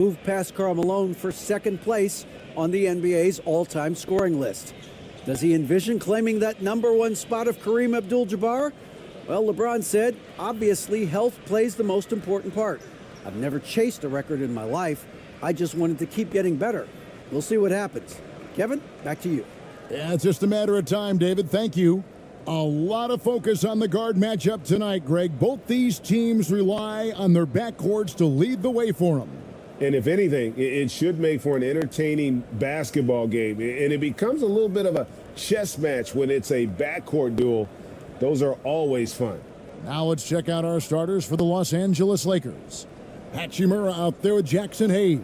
moved past Karl Malone for second place on the NBA's all-time scoring list. Does he envision claiming that #1 spot of Kareem Abdul-Jabbar? Well, LeBron said, obviously health plays the most important part. I've never chased a record in my life. I just wanted to keep getting better. We'll see what happens. Kevin, back to you. Yeah, it's just a matter of time, David. Thank you. A lot of focus on the guard matchup tonight, Greg. Both these teams rely on their backcourts to lead the way for them. And if anything, it should make for an entertaining basketball game. And it becomes a little bit of a chess match when it's a backcourt duel. Those are always fun. Now let's check out our starters for the Los Angeles Lakers. Hachimura out there with Jackson Hayes.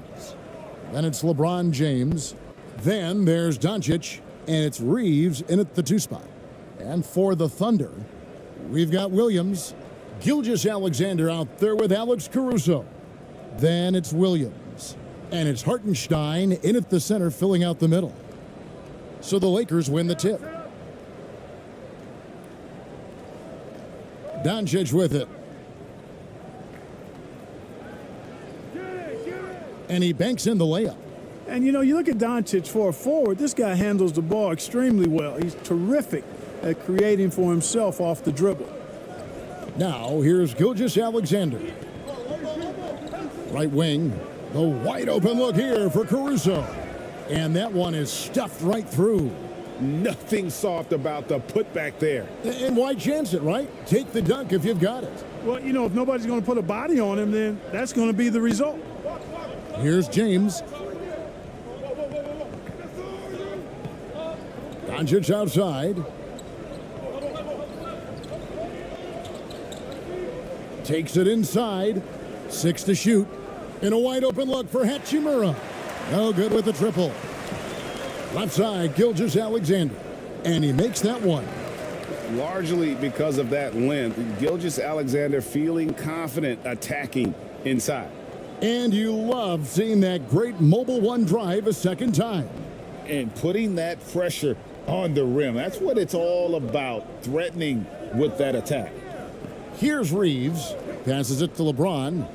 Then it's LeBron James. Then there's Doncic, and it's Reeves in at the 2 spot. And for the Thunder, we've got Williams, Gilgeous-Alexander out there with Alex Caruso. Then it's Williams, and it's Hartenstein in at the center, filling out the middle. So the Lakers win the tip. Doncic with it. And he banks in the layup. And, you know, you look at Doncic for a forward, this guy handles the ball extremely well. He's terrific at creating for himself off the dribble. Now, here's Gilgeous-Alexander. Right wing, the wide open look here for Caruso. And that one is stuffed right through. Nothing soft about the putback there. And why chance it, right? Take the dunk if you've got it. Well, you know, if nobody's going to put a body on him, then that's going to be the result. Here's James. Doncic outside. Takes it inside. 6 to shoot. And a wide open look for Hachimura. No good with the triple. Left side, Gilgeous-Alexander. And he makes that one. Largely because of that length, Gilgeous-Alexander feeling confident attacking inside. And you love seeing that great mobile one drive a second time. And putting that pressure on the rim. That's what it's all about, threatening with that attack. Here's Reeves. Passes it to LeBron.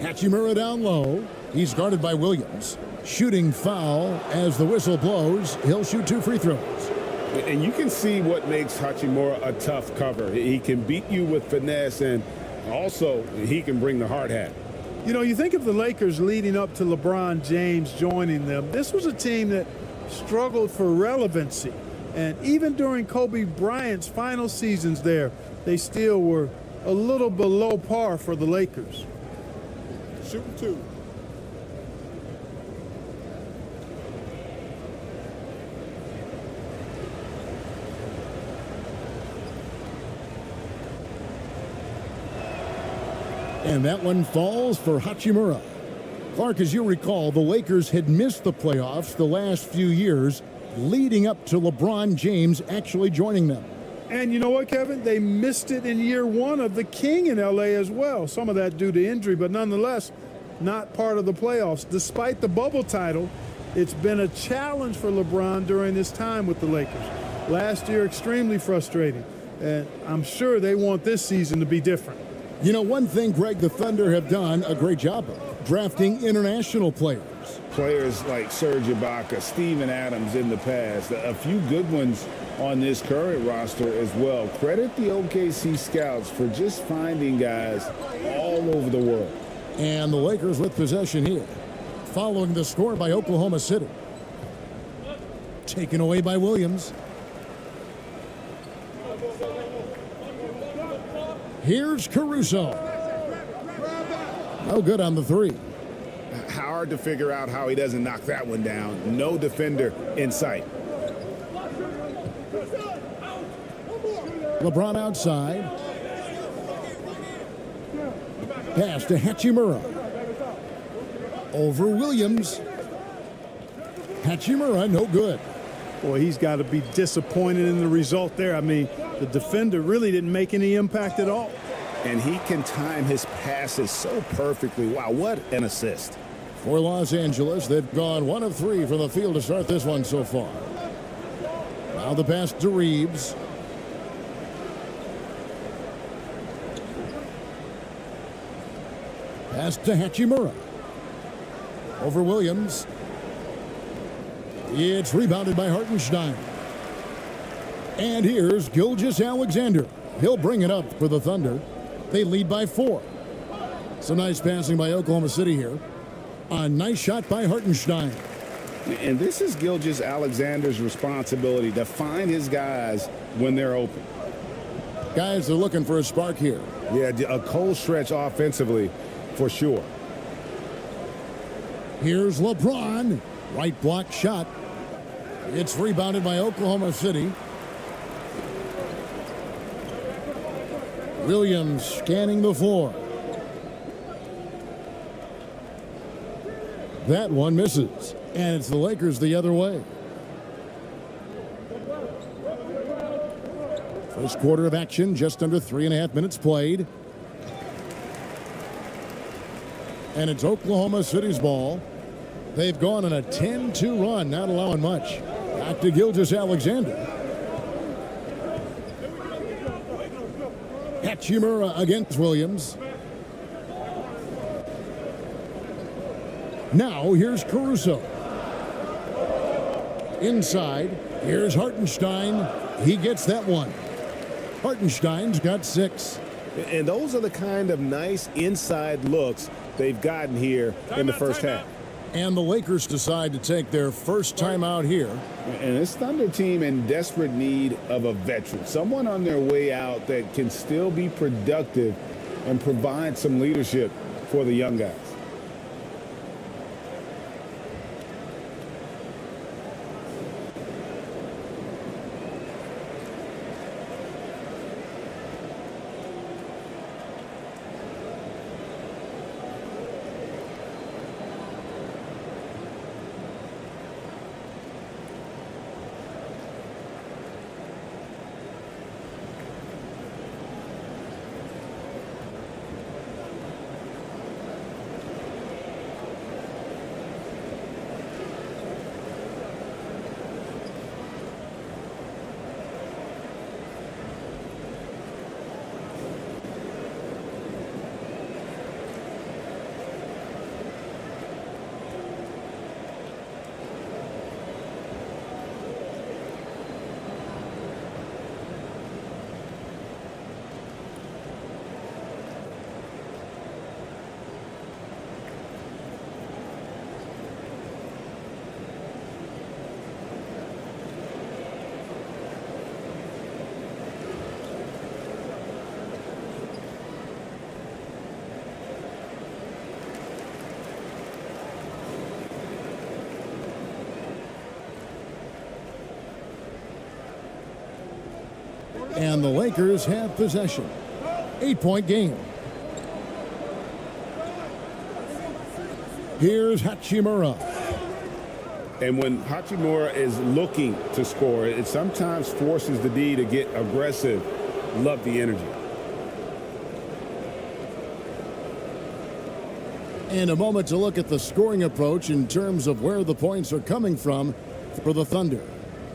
Hachimura down low. He's guarded by Williams. Shooting foul as the whistle blows. He'll shoot 2 free throws. And you can see what makes Hachimura a tough cover. He can beat you with finesse, and also he can bring the hard hat. You know, you think of the Lakers leading up to LeBron James joining them. This was a team that struggled for relevancy. And even during Kobe Bryant's final seasons there, they still were a little below par for the Lakers. Shooting 2. And that one falls for Hachimura. Clark, as you recall, the Lakers had missed the playoffs the last few years, leading up to LeBron James actually joining them. And you know what, Kevin? They missed it in year 1 of the King in L.A. as well. Some of that due to injury, but nonetheless, not part of the playoffs. Despite the bubble title, it's been a challenge for LeBron during this time with the Lakers. Last year, extremely frustrating. And I'm sure they want this season to be different. You know, one thing, Greg, the Thunder have done a great job of, drafting international players. Players like Serge Ibaka, Steven Adams in the past, a few good ones on this current roster as well. Credit the OKC scouts for just finding guys all over the world. And the Lakers with possession here, following the score by Oklahoma City. Taken away by Williams. Here's Caruso. No good on the 3. Hard to figure out how he doesn't knock that one down. No defender in sight. LeBron outside. Pass to Hachimura. Over Williams. Hachimura, no good. Boy, he's got to be disappointed in the result there. I mean, the defender really didn't make any impact at all. And he can time his passes so perfectly. Wow, what an assist. For Los Angeles, they've gone 1 of 3 from the field to start this one so far. Now the pass to Reeves. Pass to Hachimura. Over Williams. It's rebounded by Hartenstein. And here's Gilgeous-Alexander. He'll bring it up for the Thunder. They lead by 4. So nice passing by Oklahoma City here. A nice shot by Hartenstein. And this is Gilgeous-Alexander's responsibility to find his guys when they're open. Guys are looking for a spark here. Yeah, a cold stretch offensively for sure. Here's LeBron. Right block shot. It's rebounded by Oklahoma City. Williams scanning the floor. That one misses. And it's the Lakers the other way. First quarter of action, just under 3.5 minutes played. And it's Oklahoma City's ball. They've gone on a 10-2 run, not allowing much. Back to Gilgeous-Alexander. Hachimura against Williams. Now here's Caruso. Inside, here's Hartenstein. He gets that one. Hartenstein's got 6. And those are the kind of nice inside looks they've gotten here in the first half. And the Lakers decide to take their first timeout here. And this Thunder team in desperate need of a veteran, someone on their way out that can still be productive and provide some leadership for the young guys. And the Lakers have possession. 8-point game. Here's Hachimura. And when Hachimura is looking to score, it sometimes forces the D to get aggressive. Love the energy. And a moment to look at the scoring approach in terms of where the points are coming from for the Thunder.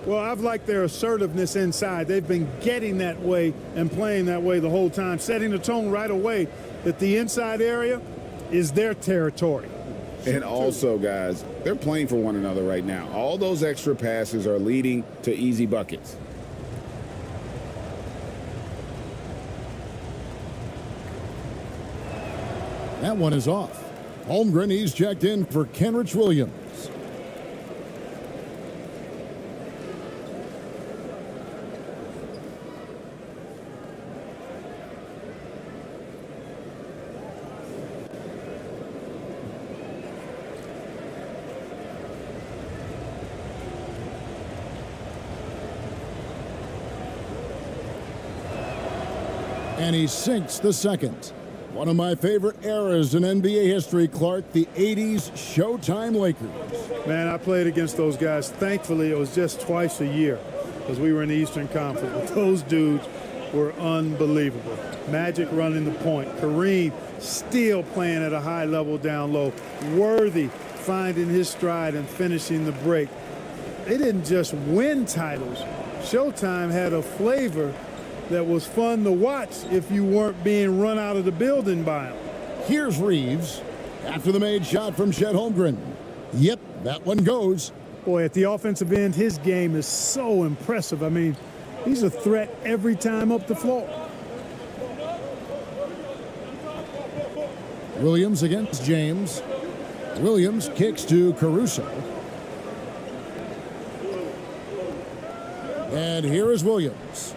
Well, I've liked their assertiveness inside. They've been getting that way and playing that way the whole time, setting the tone right away that the inside area is their territory. And also, guys, they're playing for one another right now. All those extra passes are leading to easy buckets. That one is off. Holmgren, he's checked in for Kenrich Williams. And he sinks the second. One of my favorite eras in NBA history, Clark, the 80s Showtime Lakers. Man, I played against those guys. Thankfully, it was just twice a year because we were in the Eastern Conference. But those dudes were unbelievable. Magic running the point. Kareem still playing at a high level down low. Worthy finding his stride and finishing the break. They didn't just win titles. Showtime had a flavor that was fun to watch if you weren't being run out of the building by them. Here's Reeves after the made shot from Chet Holmgren. Yep, that one goes. Boy, at the offensive end, his game is so impressive. I mean, he's a threat every time up the floor. Williams against James. Williams kicks to Caruso. And here is Williams.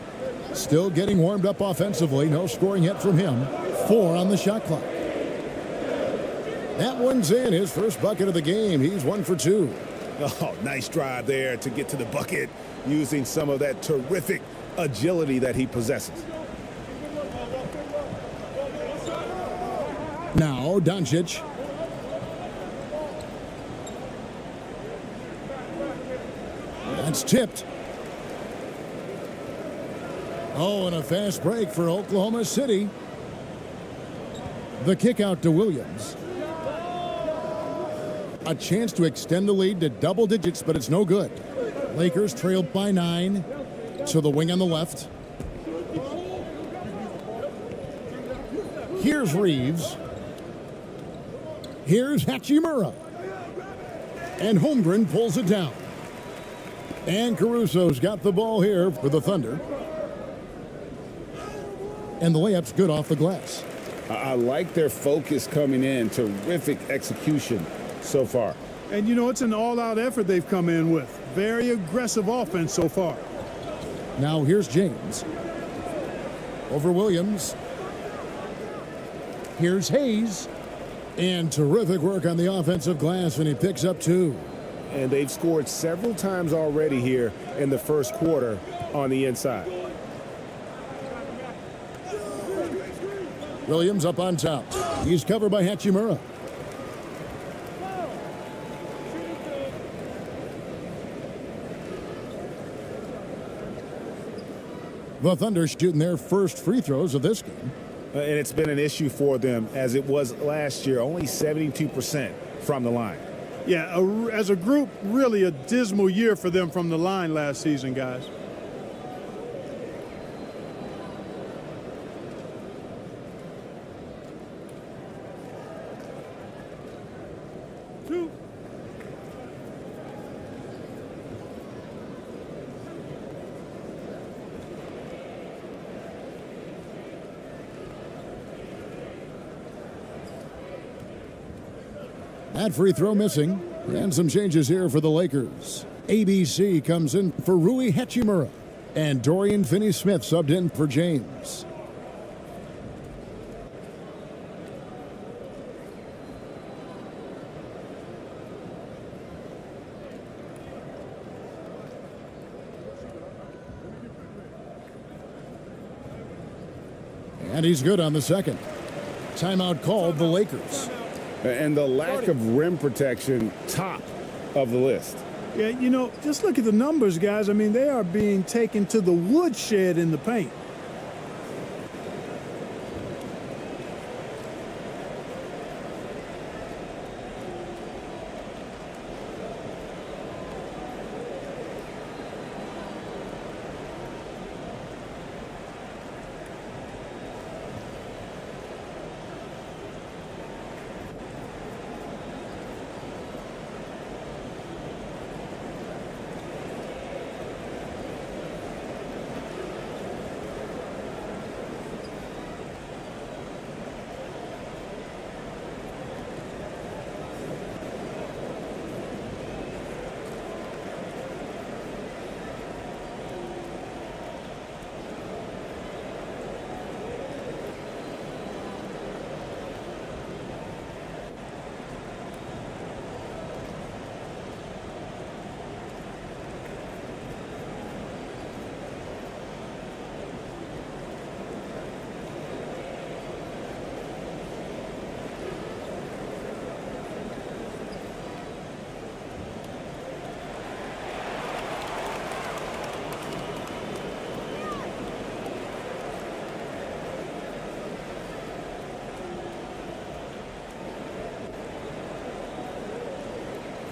Still getting warmed up offensively. No scoring yet from him. 4 on the shot clock. That one's in. His first bucket of the game. He's 1 for 2. Oh, nice drive there to get to the bucket using some of that terrific agility that he possesses. Now Doncic. That's tipped. Oh, and a fast break for Oklahoma City. The kick out to Williams. A chance to extend the lead to double digits, but it's no good. Lakers trailed by 9 to the wing on the left. Here's Reeves. Here's Hachimura. And Holmgren pulls it down. And Caruso's got the ball here for the Thunder. And the layup's good off the glass. I like their focus coming in. Terrific execution so far. And, you know, it's an all-out effort they've come in with. Very aggressive offense so far. Now here's James. Over Williams. Here's Hayes. And terrific work on the offensive glass, and he picks up 2. And they've scored several times already here in the first quarter on the inside. Williams up on top. He's covered by Hachimura. The Thunder shooting their first free throws of this game. And it's been an issue for them as it was last year, only 72% from the line. Yeah, as a group, really a dismal year for them from the line last season, guys. That free throw missing. And some changes here for the Lakers. ABC comes in for Rui Hachimura. And Dorian Finney-Smith subbed in for James. And he's good on the second. Timeout called the Lakers. And the lack of rim protection, top of the list. Yeah, you know, just look at the numbers, guys. I mean, they are being taken to the woodshed in the paint.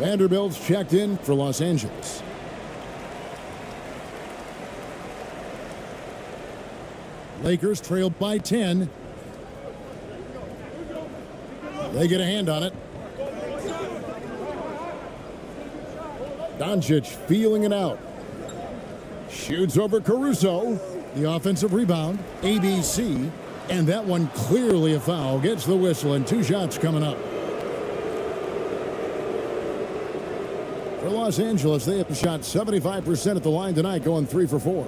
Vanderbilt's checked in for Los Angeles. Lakers trailed by 10. They get a hand on it. Doncic feeling it out. Shoots over Caruso. The offensive rebound. ABC. And that one clearly a foul. Gets the whistle and 2 shots coming up. For Los Angeles, they have shot 75% at the line tonight, going 3 for 4.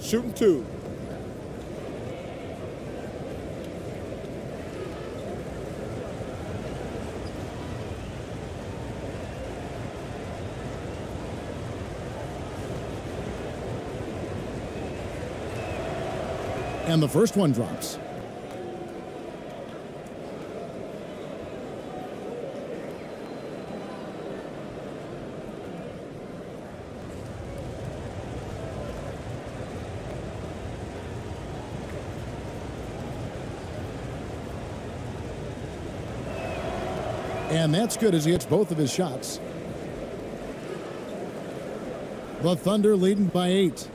Shooting 2. And the first one drops. And that's good as he hits both of his shots. The Thunder leading by 8.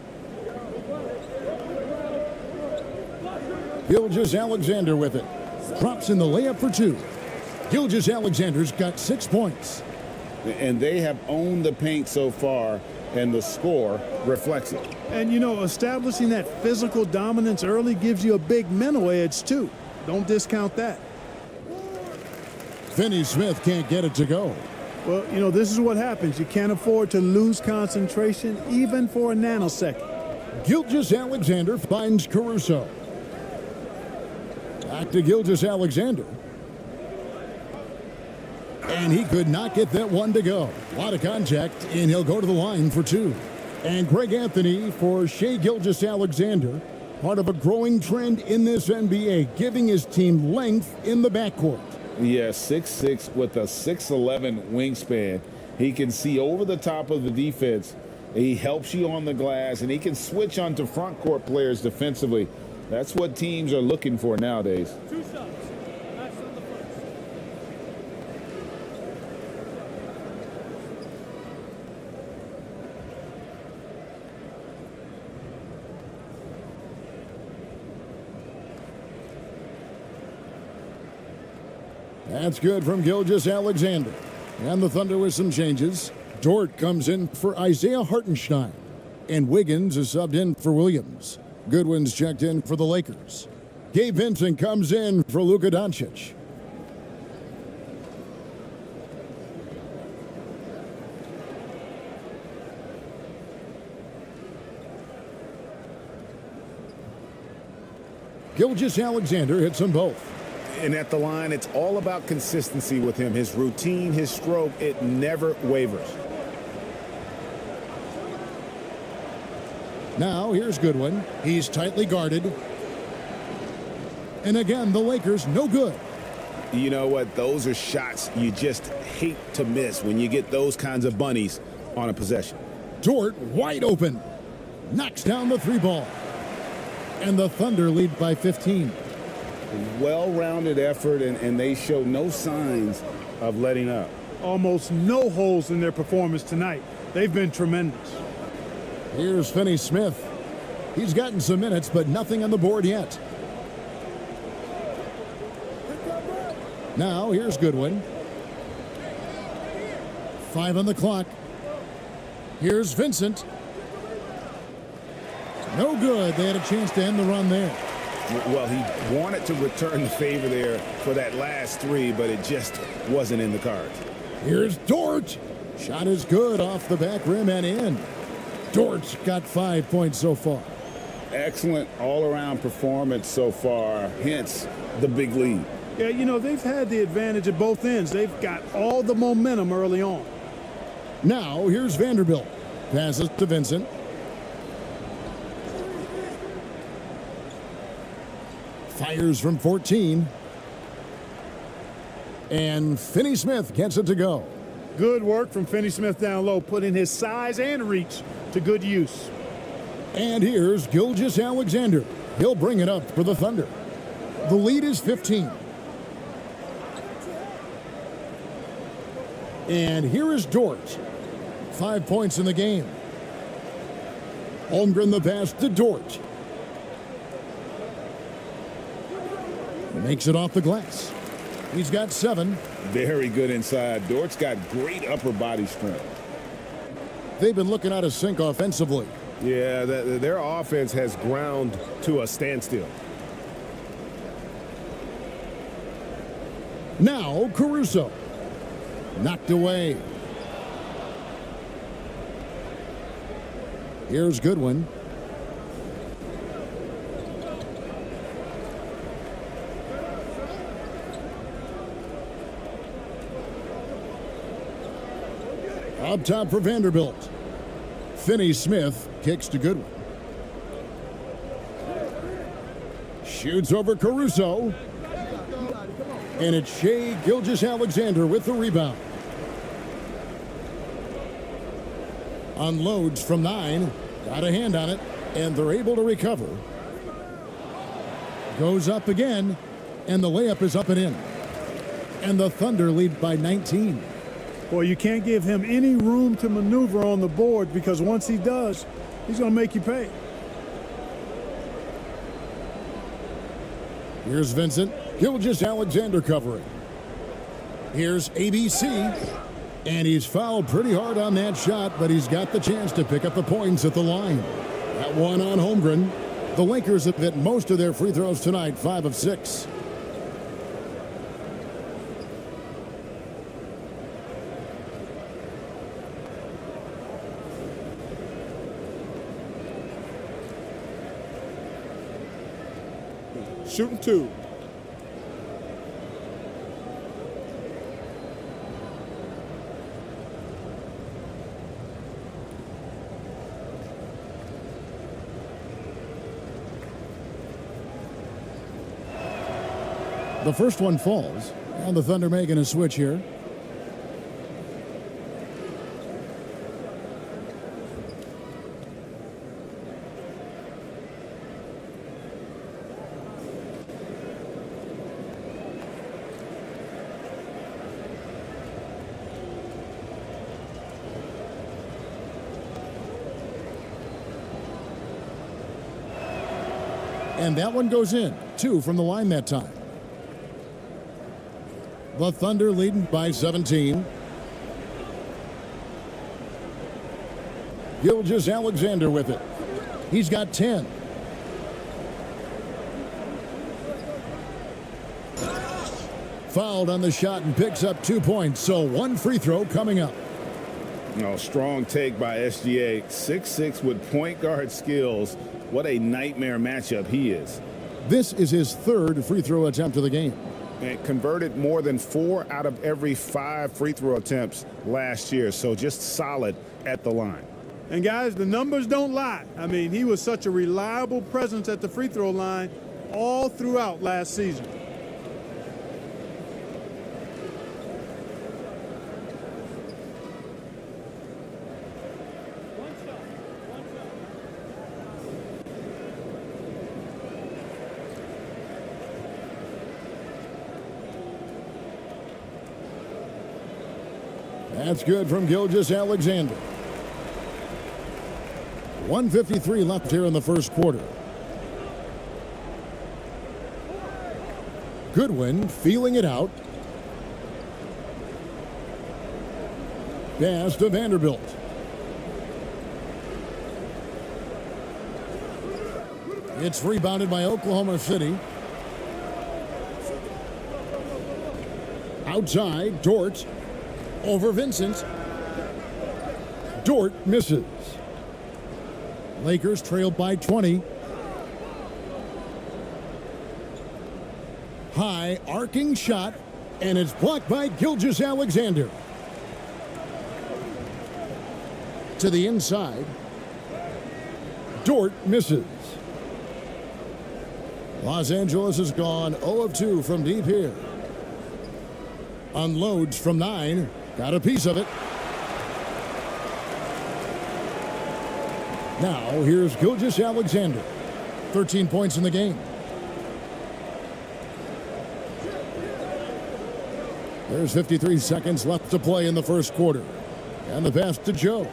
Gilgeous-Alexander with it. Drops in the layup for 2. Gilgeous-Alexander's got 6 points. And they have owned the paint so far, and the score reflects it. And, you know, establishing that physical dominance early gives you a big mental edge, too. Don't discount that. Finney Smith can't get it to go. Well, you know, this is what happens. You can't afford to lose concentration, even for a nanosecond. Gilgeous-Alexander finds Caruso. Back to Gilgeous-Alexander. And he could not get that one to go. A lot of contact, and he'll go to the line for 2. And Greg Anthony for Shai Gilgeous-Alexander, part of a growing trend in this NBA, giving his team length in the backcourt. Yeah, 6'6" with a 6'11" wingspan. He can see over the top of the defense. He helps you on the glass, and he can switch onto front court players defensively. That's what teams are looking for nowadays. 2 shots. That's on the first. That's good from Gilgeous-Alexander. And the Thunder with some changes. Dort comes in for Isaiah Hartenstein. And Wiggins is subbed in for Williams. Goodwin's checked in for the Lakers. Gabe Vincent comes in for Luka Doncic. Gilgeous-Alexander hits them both. And at the line, it's all about consistency with him. His routine, his stroke, it never wavers. Now, here's Goodwin. He's tightly guarded. And again, the Lakers, no good. You know what? Those are shots you just hate to miss when you get those kinds of bunnies on a possession. Dort wide open. Knocks down the 3 ball. And the Thunder lead by 15. Well-rounded effort, and they show no signs of letting up. Almost no holes in their performance tonight. They've been tremendous. Here's Finney Smith. He's gotten some minutes, but nothing on the board yet. Now, here's Goodwin. 5 on the clock. Here's Vincent. No good. They had a chance to end the run there. Well, he wanted to return the favor there for that last 3, but it just wasn't in the cards. Here's Dort. Shot is good off the back rim and in. Dort's got 5 points so far. Excellent all-around performance so far, hence the big lead. Yeah, you know, they've had the advantage at both ends. They've got all the momentum early on. Now, here's Vanderbilt. Passes to Vincent. Fires from 14. And Finney Smith gets it to go. Good work from Finney Smith down low, putting his size and reach to good use. And here's Gilgeous-Alexander. He'll bring it up for the Thunder. The lead is 15. And here is Dort. 5 points in the game. Holmgren the pass to Dort. Makes it off the glass. He's got 7. Very good inside. Dort's got great upper body strength. They've been looking out of sync offensively. Yeah, their offense has ground to a standstill. Now Caruso. Knocked away. Here's Goodwin. Up top for Vanderbilt. Finney-Smith kicks to Goodwin. Shoots over Caruso. And it's Shai Gilgeous-Alexander with the rebound. Unloads from 9. Got a hand on it. And they're able to recover. Goes up again. And the layup is up and in. And the Thunder lead by 19. Boy, you can't give him any room to maneuver on the board, because once he does, he's going to make you pay. Here's Vincent. Gilgeous-Alexander covering. Here's ABC. And he's fouled pretty hard on that shot, but he's got the chance to pick up the points at the line. That one on Holmgren. The Lakers have hit most of their free throws tonight, 5 of 6. Shooting 2. The first one falls. And the Thunder making a switch here. And that one goes in. 2 from the line that time. The Thunder leading by 17. Gilgeous-Alexander with it. He's got 10. Fouled on the shot and picks up 2 points. So 1 free throw coming up. Oh, strong take by SGA. 6'6" with point guard skills. What a nightmare matchup he is. This is his 3rd free throw attempt of the game. And converted more than 4 out of every 5 free throw attempts last year. So just solid at the line. And guys, the numbers don't lie. I mean, he was such a reliable presence at the free throw line all throughout last season. That's good from Gilgeous-Alexander. 1:53 left here in the first quarter. Goodwin feeling it out. Pass to Vanderbilt. It's rebounded by Oklahoma City. Outside, Dort. Over Vincent. Dort misses. Lakers trail by 20. High arcing shot, and it's blocked by Gilgeous-Alexander. To the inside. Dort misses. Los Angeles has gone 0 of 2 from deep here. Unloads from 9. Got a piece of it. Now, here's Gilgeous-Alexander. 13 points in the game. There's 53 seconds left to play in the first quarter. And the pass to Joe.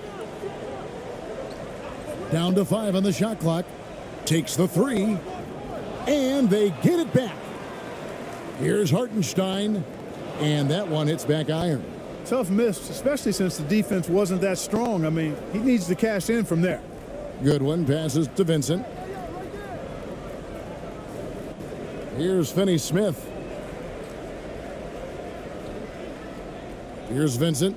Down to 5 on the shot clock. Takes the 3. And they get it back. Here's Hartenstein. And that one hits back iron. Tough miss, especially since the defense wasn't that strong. I mean, he needs to cash in from there. Goodwin passes to Vincent. Here's Finney Smith. Here's Vincent.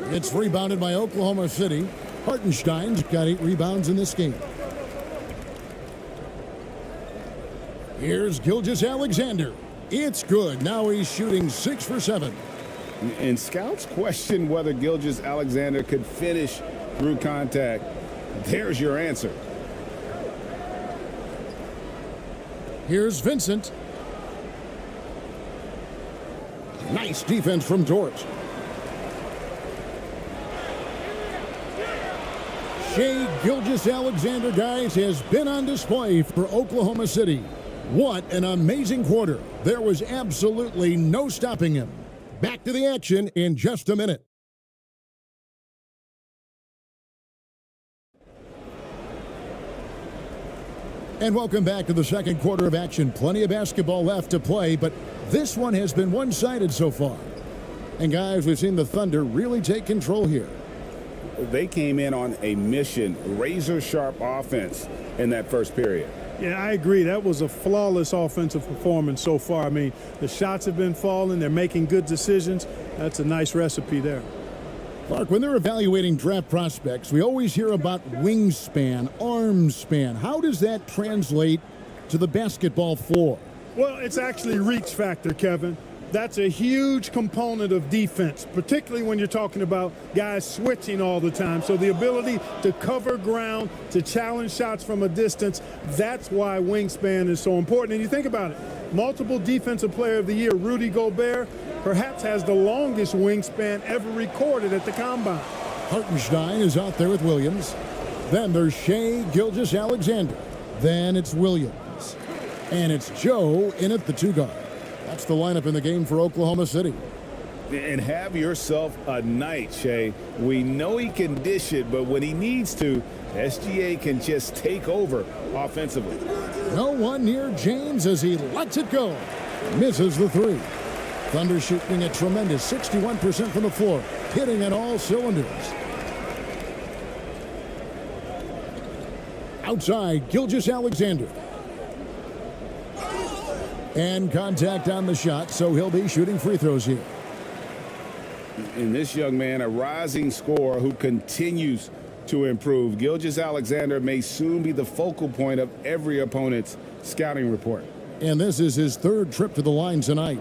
It's rebounded by Oklahoma City. Hartenstein's got 8 rebounds in this game. Here's Gilgeous-Alexander. It's good. Now he's shooting 6 for 7. And scouts question whether Gilgeous-Alexander could finish through contact. There's your answer. Here's Vincent. Nice defense from Dort. Shai Gilgeous-Alexander, guys, has been on display for Oklahoma City. What an amazing quarter. There was absolutely no stopping him. Back to the action in just a minute. And welcome back to the second quarter of action. Plenty of basketball left to play, but this one has been one-sided so far. And guys, we've seen the Thunder really take control here. They came in on a mission, razor-sharp offense in that first period. Yeah, I agree. That was a flawless offensive performance so far. I mean, the shots have been falling. They're making good decisions. That's a nice recipe there. Clark, when they're evaluating draft prospects, we always hear about wingspan, arm span. How does that translate to the basketball floor? Well, it's actually reach factor, Kevin. That's a huge component of defense, particularly when you're talking about guys switching all the time. So the ability to cover ground, to challenge shots from a distance, that's why wingspan is so important. And you think about it, multiple Defensive Player of the Year, Rudy Gobert, perhaps has the longest wingspan ever recorded at the Combine. Hartenstein is out there with Williams. Then there's Shai Gilgeous-Alexander. Then it's Williams. And it's Joe in at the 2 guard. That's the lineup in the game for Oklahoma City. And have yourself a night, Shai. We know he can dish it, but when he needs to, SGA can just take over offensively. No one near James as he lets it go. Misses the 3. Thunder shooting a tremendous 61% from the floor, hitting on all cylinders. Outside, Gilgeous-Alexander. And contact on the shot, so he'll be shooting free throws here. And this young man, a rising scorer who continues to improve. Gilgeous-Alexander may soon be the focal point of every opponent's scouting report. And this is his 3rd trip to the line tonight.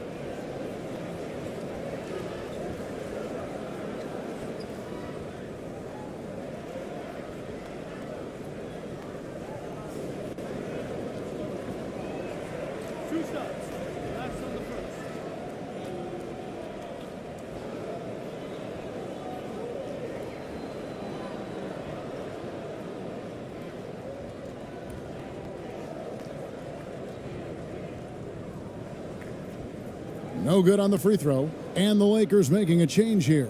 No good on the free throw. And the Lakers making a change here.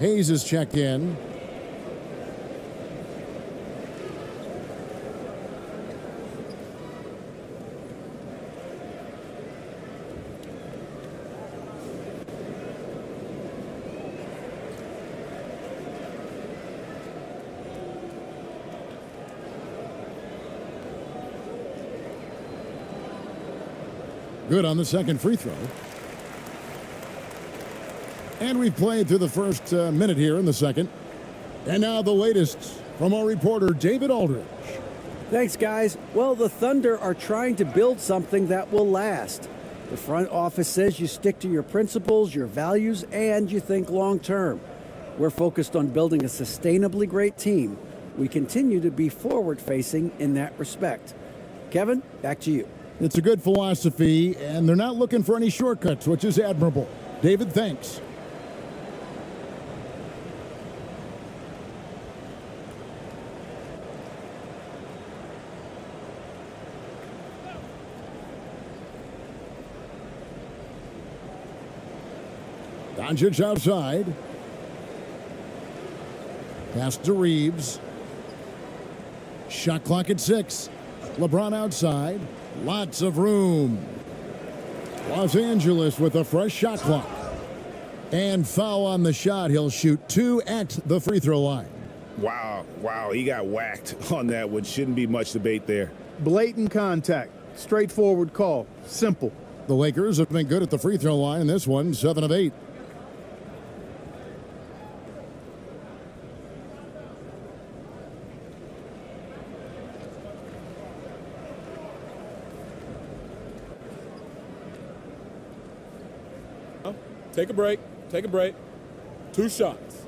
Hayes is checked in. Good on the second free throw. And we've played through the first minute here in the second. And now the latest from our reporter, David Aldridge. Thanks, guys. Well, the Thunder are trying to build something that will last. The front office says you stick to your principles, your values, and you think long term. We're focused on building a sustainably great team. We continue to be forward-facing in that respect. Kevin, back to you. It's a good philosophy, and they're not looking for any shortcuts, which is admirable. David, thanks. Doncic outside. Pass to Reeves. Shot clock at 6. LeBron outside. Lots of room. Los Angeles with a fresh shot clock. And foul on the shot. He'll shoot 2 at the free throw line. Wow, he got whacked on that one. Shouldn't be much debate there. Blatant contact. Straightforward call. Simple. The Lakers have been good at the free throw line in this one, 7 of 8. Take a break. Take a break. 2 shots.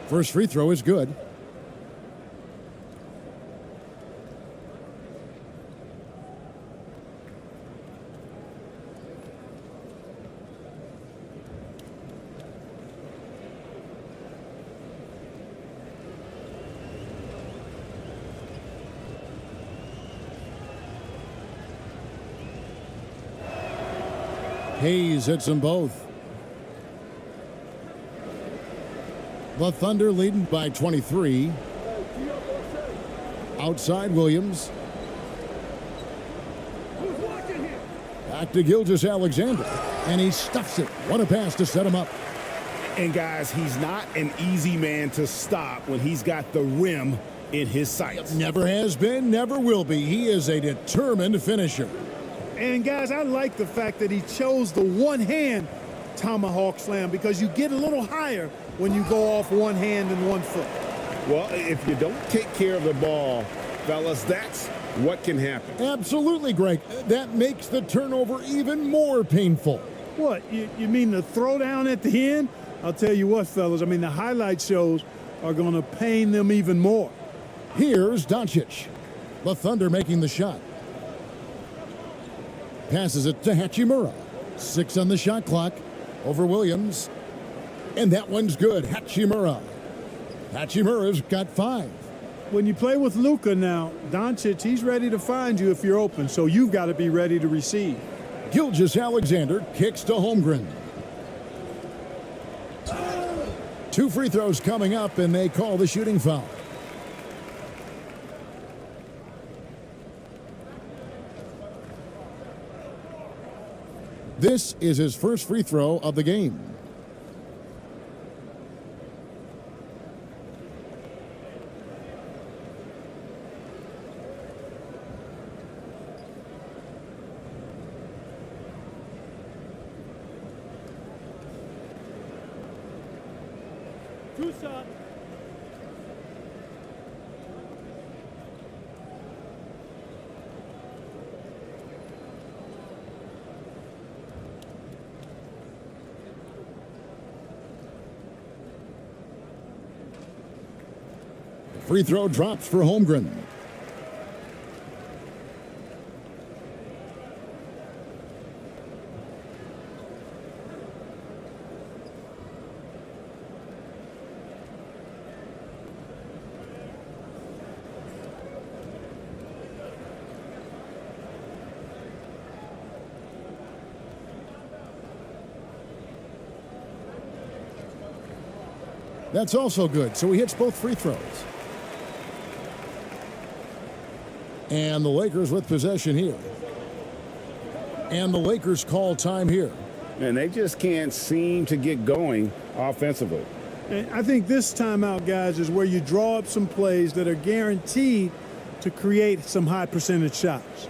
First free throw is good. Hayes hits them both. The Thunder leading by 23. Outside Williams. Back to Gilgeous-Alexander. And he stuffs it. What a pass to set him up. And guys, he's not an easy man to stop when he's got the rim in his sights. Never has been, never will be. He is a determined finisher. And guys, I like the fact that he chose the one-hand tomahawk slam because you get a little higher when you go off one hand and 1 foot. Well, if you don't take care of the ball, fellas, that's what can happen. Absolutely, Greg. That makes the turnover even more painful. What, you mean the throwdown at the end? I'll tell you what, fellas, I mean, the highlight shows are going to pain them even more. Here's Doncic. The Thunder making the shot. Passes it to Hachimura. 6 on the shot clock over Williams. And that one's good. Hachimura. Hachimura's got 5. When you play with Luka now, Doncic, he's ready to find you if you're open, so you've got to be ready to receive. Gilgeous-Alexander kicks to Holmgren. 2 free throws coming up, and they call the shooting foul. This is his first free throw of the game. Two shots. Free throw drops for Holmgren. That's also good, so he hits both free throws. And the Lakers with possession here. And the Lakers call time here. And they just can't seem to get going offensively. And I think this timeout, guys, is where you draw up some plays that are guaranteed to create some high percentage shots.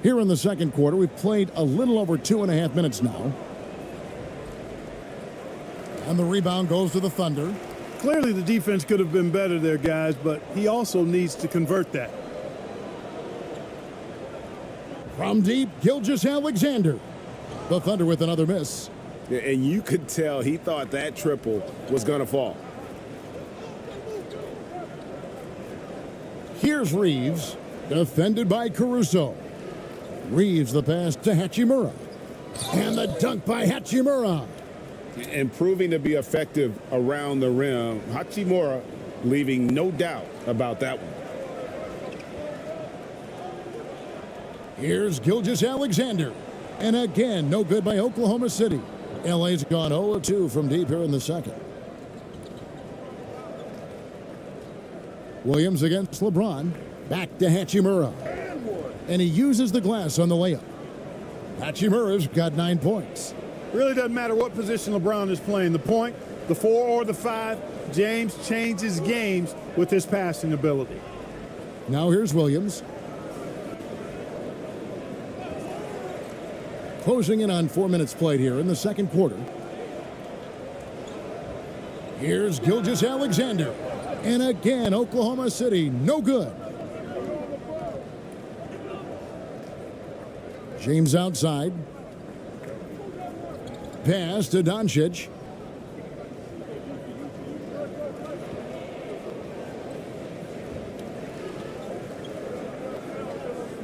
Here in the second quarter, we've played a little over 2.5 minutes now. And the rebound goes to the Thunder. Clearly the defense could have been better there, guys, but he also needs to convert that. From deep, Gilgeous-Alexander. The Thunder with another miss. Yeah, and you could tell he thought that triple was going to fall. Here's Reeves, defended by Caruso. Reeves the pass to Hachimura. And the dunk by Hachimura. And proving to be effective around the rim. Hachimura leaving no doubt about that one. Here's Gilgeous-Alexander. And again, no good by Oklahoma City. LA's gone 0-2 from deep here in the second. Williams against LeBron. Back to Hachimura. And he uses the glass on the layup. Hachimura's got 9 points. Really doesn't matter what position LeBron is playing, the point, the 4 or the 5. James changes games with his passing ability. Now here's Williams. Closing in on 4 minutes played here in the second quarter. Here's Gilgeous-Alexander. And again, Oklahoma City, no good. James outside. Pass to Doncic.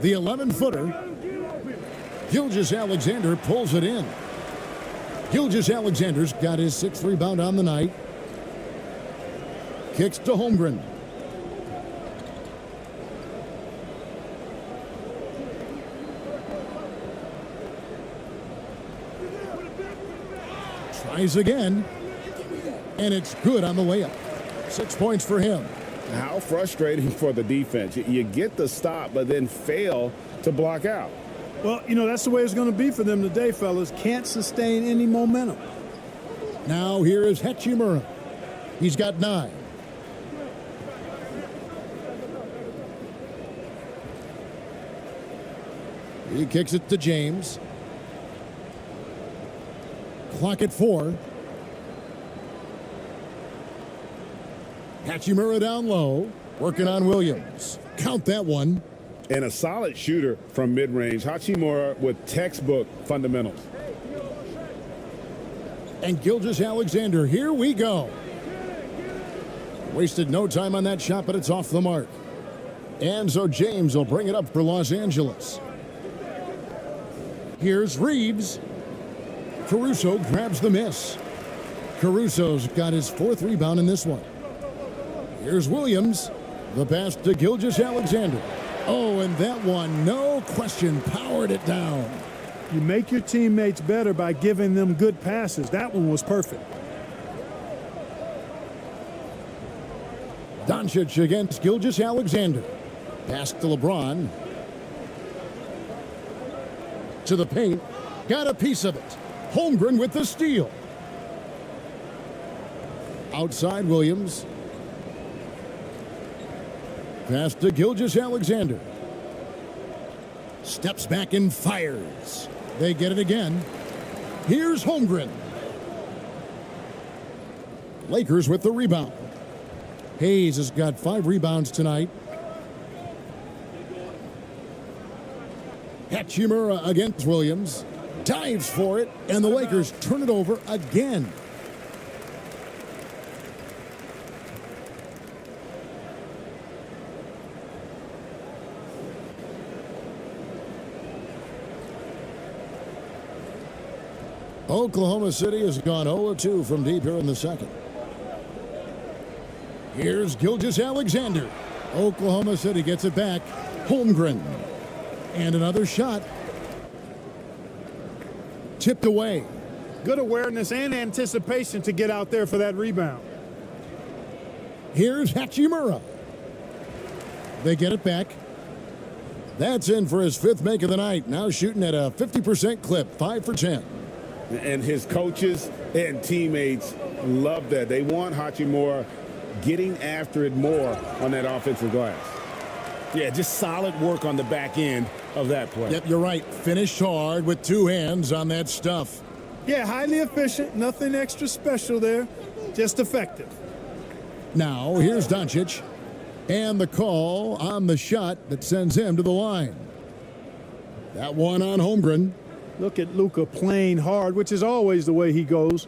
The 11-footer. Gilgeous-Alexander pulls it in. Gilgeous-Alexander's got his 6th rebound on the night. Kicks to Holmgren. Tries again. And it's good on the layup. 6 points for him. How frustrating for the defense. You get the stop, but then fail to block out. Well, you know, that's the way it's going to be for them today, fellas. Can't sustain any momentum. Now here is Hachimura. He's got 9. He kicks it to James. Clock at 4. Hachimura down low. Working on Williams. Count that one. And a solid shooter from mid-range. Hachimura with textbook fundamentals. And Gilgeous-Alexander, here we go. Wasted no time on that shot, but it's off the mark. And so James will bring it up for Los Angeles. Here's Reeves. Caruso grabs the miss. Caruso's got his 4th rebound in this one. Here's Williams. The pass to Gilgeous-Alexander. Oh, and that one, no question, powered it down. You make your teammates better by giving them good passes. That one was perfect. Doncic against Gilgeous-Alexander. Pass to LeBron. To the paint. Got a piece of it. Holmgren with the steal. Outside Williams. Pass to Gilgeous-Alexander. Steps back and fires. They get it again. Here's Holmgren. Lakers with the rebound. Hayes has got 5 rebounds tonight. Hachimura against Williams. Dives for it, and the Lakers turn it over again. Oklahoma City has gone 0-2 from deep here in the second. Here's Gilgeous-Alexander. Oklahoma City gets it back. Holmgren. And another shot. Tipped away. Good awareness and anticipation to get out there for that rebound. Here's Hachimura. They get it back. That's in for his 5th make of the night. Now shooting at a 50% clip, 5 for 10. And his coaches and teammates love that. They want Hachimura getting after it more on that offensive glass. Yeah, just solid work on the back end of that play. Yep, you're right. Finished hard with two hands on that stuff. Yeah, highly efficient. Nothing extra special there. Just effective. Now, here's Doncic. And the call on the shot that sends him to the line. That one on Holmgren. Look at Luka playing hard, which is always the way he goes.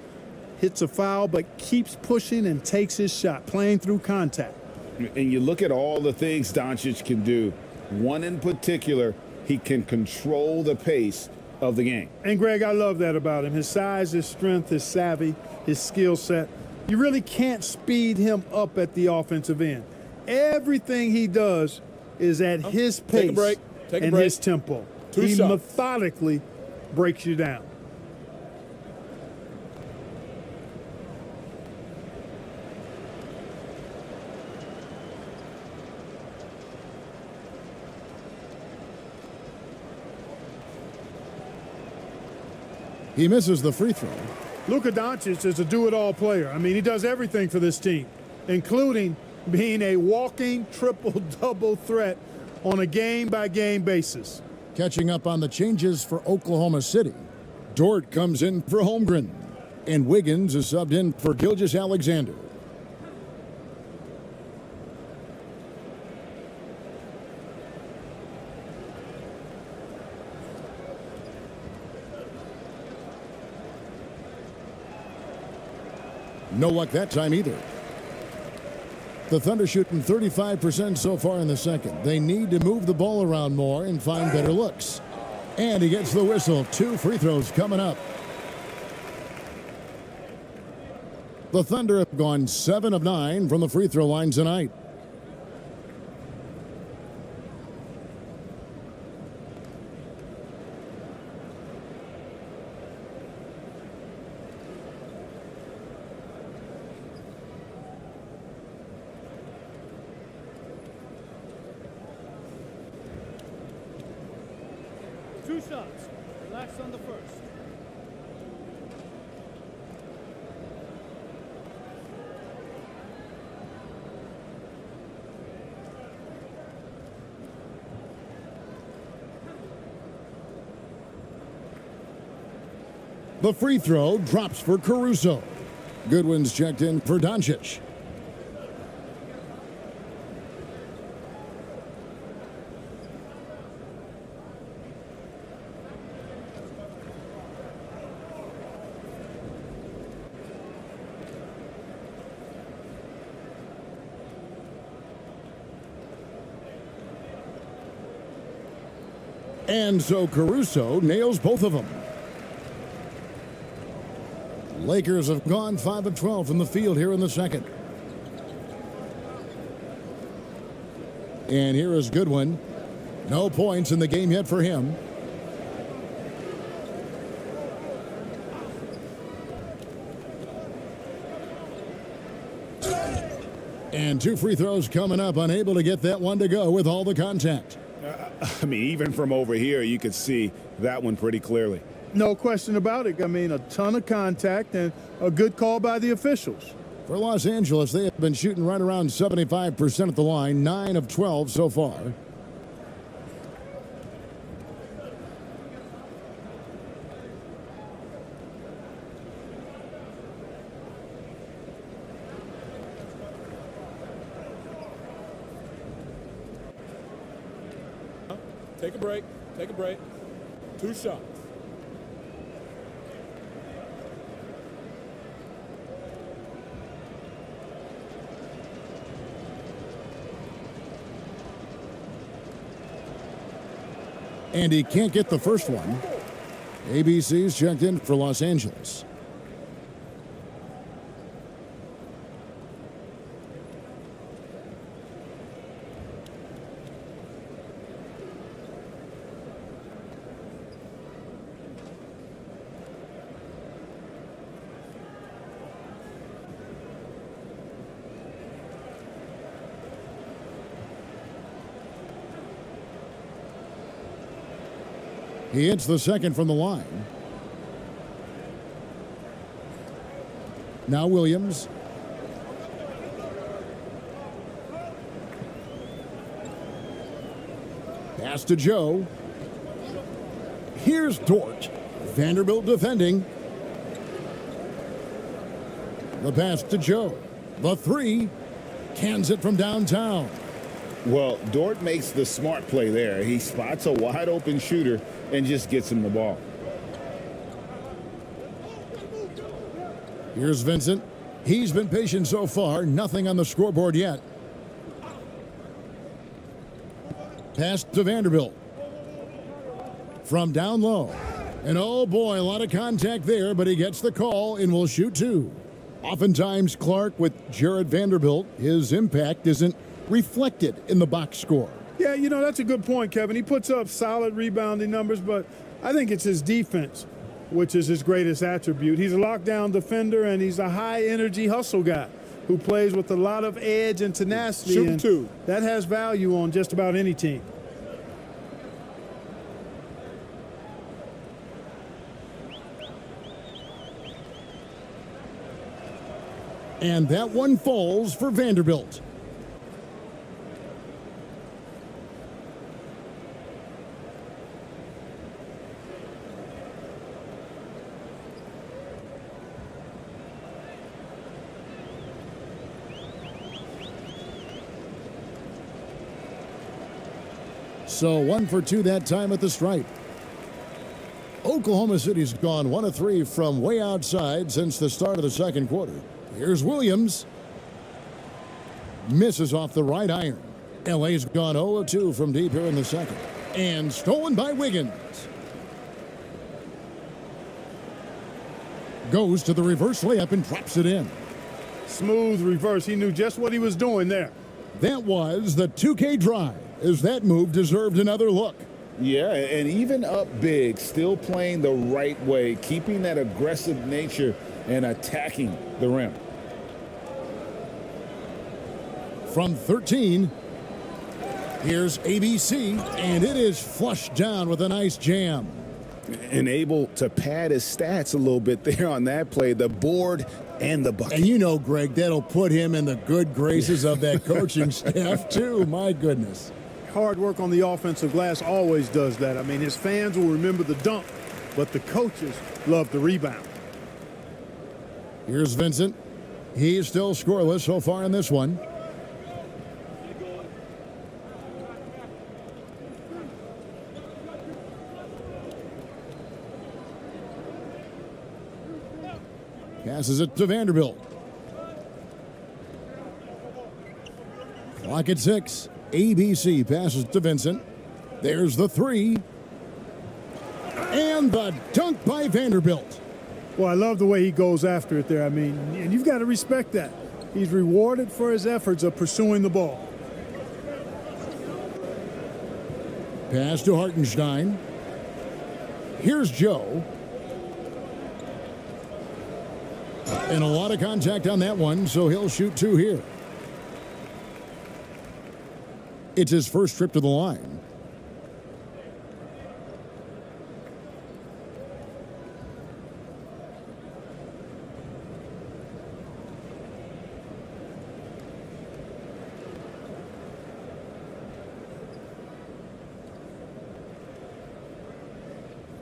Hits a foul, but keeps pushing and takes his shot, playing through contact. And you look at all the things Doncic can do. One in particular, he can control the pace of the game. And, Greg, I love that about him. His size, his strength, his savvy, his skill set. You really can't speed him up at the offensive end. Everything he does is at his pace Take a break. Take a and break. his tempo. Two He shots. methodically breaks you down. He misses the free throw. Luka Doncic is a do-it-all player. I mean, he does everything for this team, including being a walking triple-double threat on a game-by-game basis. Catching up on the changes for Oklahoma City. Dort comes in for Holmgren. And Wiggins is subbed in for Gilgeous-Alexander. No luck that time either. The Thunder shooting 35% so far in the second. They need to move the ball around more and find better looks. And he gets the whistle. 2 free throws coming up. The Thunder have gone 7 of 9 from the free throw line tonight. Two shots. Relax on the first. The free throw drops for Caruso. Goodwin's checked in for Doncic. And so Caruso nails both of them. Lakers have gone 5 of 12 from the field here in the second. And here is Goodwin. No points in the game yet for him. And 2 free throws coming up, unable to get that one to go with all the contact. I mean, even from over here, you could see that one pretty clearly. No question about it. I mean, a ton of contact and a good call by the officials. For Los Angeles, they have been shooting right around 75% at the line, 9 of 12 so far. Take a break. Take a break. 2 shots. And he can't get the first one. ABC's checked in for Los Angeles. He hits the second from the line. Now Williams. Pass to Joe. Here's Dort. Vanderbilt defending. The pass to Joe. The three. Cans it from downtown. Well, Dort makes the smart play there. He spots a wide open shooter and just gets him the ball. Here's Vincent. He's been patient so far. Nothing on the scoreboard yet. Pass to Vanderbilt. From down low. And oh boy, a lot of contact there, but he gets the call and will shoot two. Oftentimes, Clark, with Jared Vanderbilt, his impact isn't reflected in the box score. Yeah, you know, that's a good point, Kevin. He puts up solid rebounding numbers, but I think it's his defense, which is his greatest attribute. He's a lockdown defender, and he's a high-energy hustle guy who plays with a lot of edge and tenacity. Shoot and two. that has value on just about any team. And that one falls for Vanderbilt. So 1 for 2 that time at the stripe. Oklahoma City's gone 1 of 3 from way outside since the start of the second quarter. Here's Williams. Misses off the right iron. LA's gone 0 of 2 from deep here in the second. And stolen by Wiggins. Goes to the reverse layup and drops it in. Smooth reverse. He knew just what he was doing there. That was the 2K drive, as that move deserved another look. Yeah, and even up big, still playing the right way, keeping that aggressive nature and attacking the rim. From 13, here's ABC, and it is flushed down with a nice jam. And able to pad his stats a little bit there on that play, the board and the bucket. And you know, Greg, that'll put him in the good graces of that coaching staff, too. My goodness. Hard work on the offensive glass always does that. I mean, his fans will remember the dunk, but the coaches love the rebound. Here's Vincent. He's still scoreless so far in this one. Passes it to Vanderbilt. Clock at 6. ABC passes to Vincent. There's the three. And the dunk by Vanderbilt. Well, I love the way he goes after it there. I mean, and you've got to respect that. He's rewarded for his efforts of pursuing the ball. Pass to Hartenstein. Here's Joe. And a lot of contact on that one, so he'll shoot two here. It's his first trip to the line.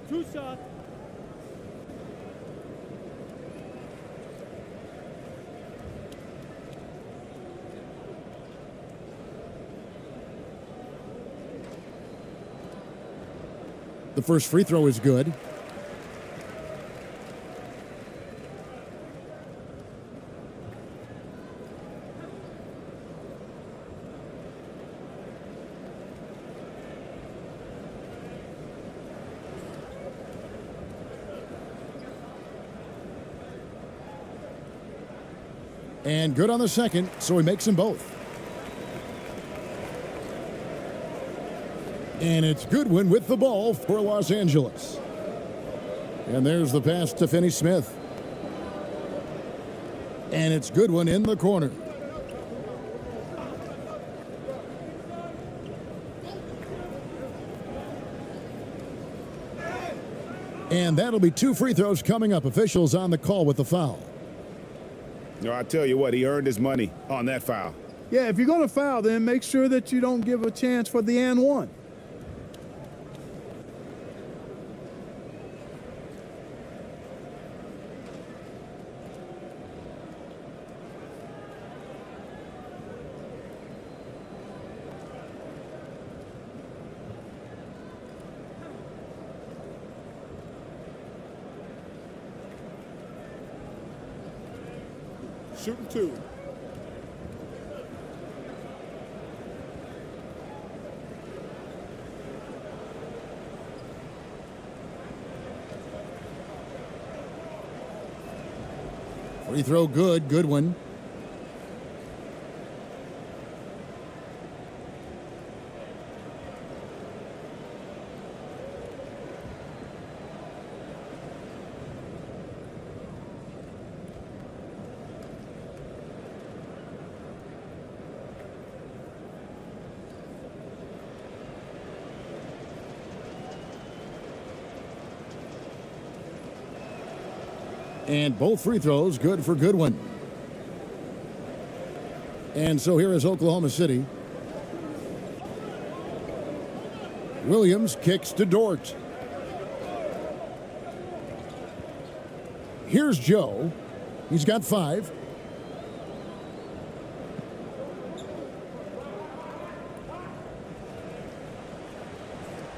Two shots. The first free throw is good. And good on the second, so he makes them both. And it's Goodwin with the ball for Los Angeles. And there's the pass to Finney-Smith. And it's Goodwin in the corner. And that'll be two free throws coming up. Officials on the call with the foul. No, I tell you what, he earned his money on that foul. Yeah, if you're going to foul, then make sure that you don't give a chance for the and one. Shooting 2. Free throw good. Good one. And both free throws good for Goodwin. And so here is Oklahoma City. Williams kicks to Dort. Here's Joe. He's got 5.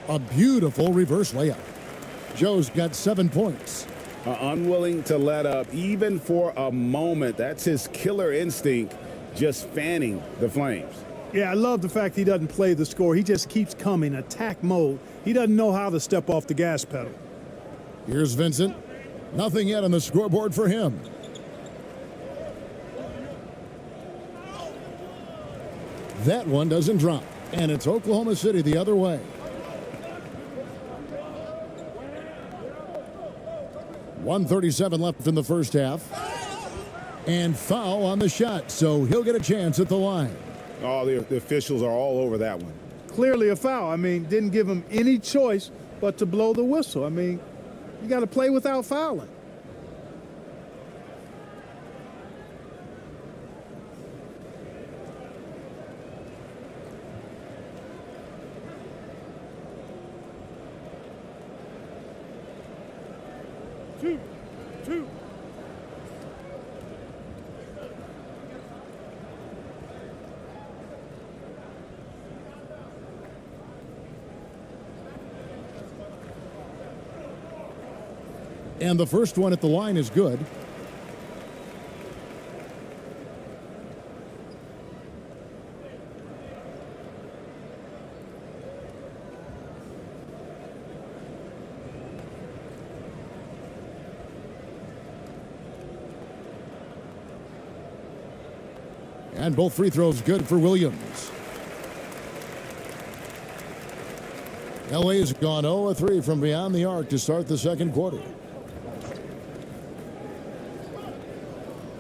A beautiful reverse layup. Joe's got 7 points. Unwilling to let up even for a moment. That's his killer instinct, just fanning the flames. Yeah, I love the fact he doesn't play the score. He just keeps coming, attack mode. He doesn't know how to step off the gas pedal. Here's Vincent. Nothing yet on the scoreboard for him. That one doesn't drop. And it's Oklahoma City the other way. .137 left in the first half. And foul on the shot, so he'll get a chance at the line. Oh, the officials are all over that one. Clearly a foul. I mean, didn't give him any choice but to blow the whistle. I mean, you got to play without fouling. Two. And the first one at the line is good. And both free throws good for Williams. LA has gone 0-3 from beyond the arc to start the second quarter.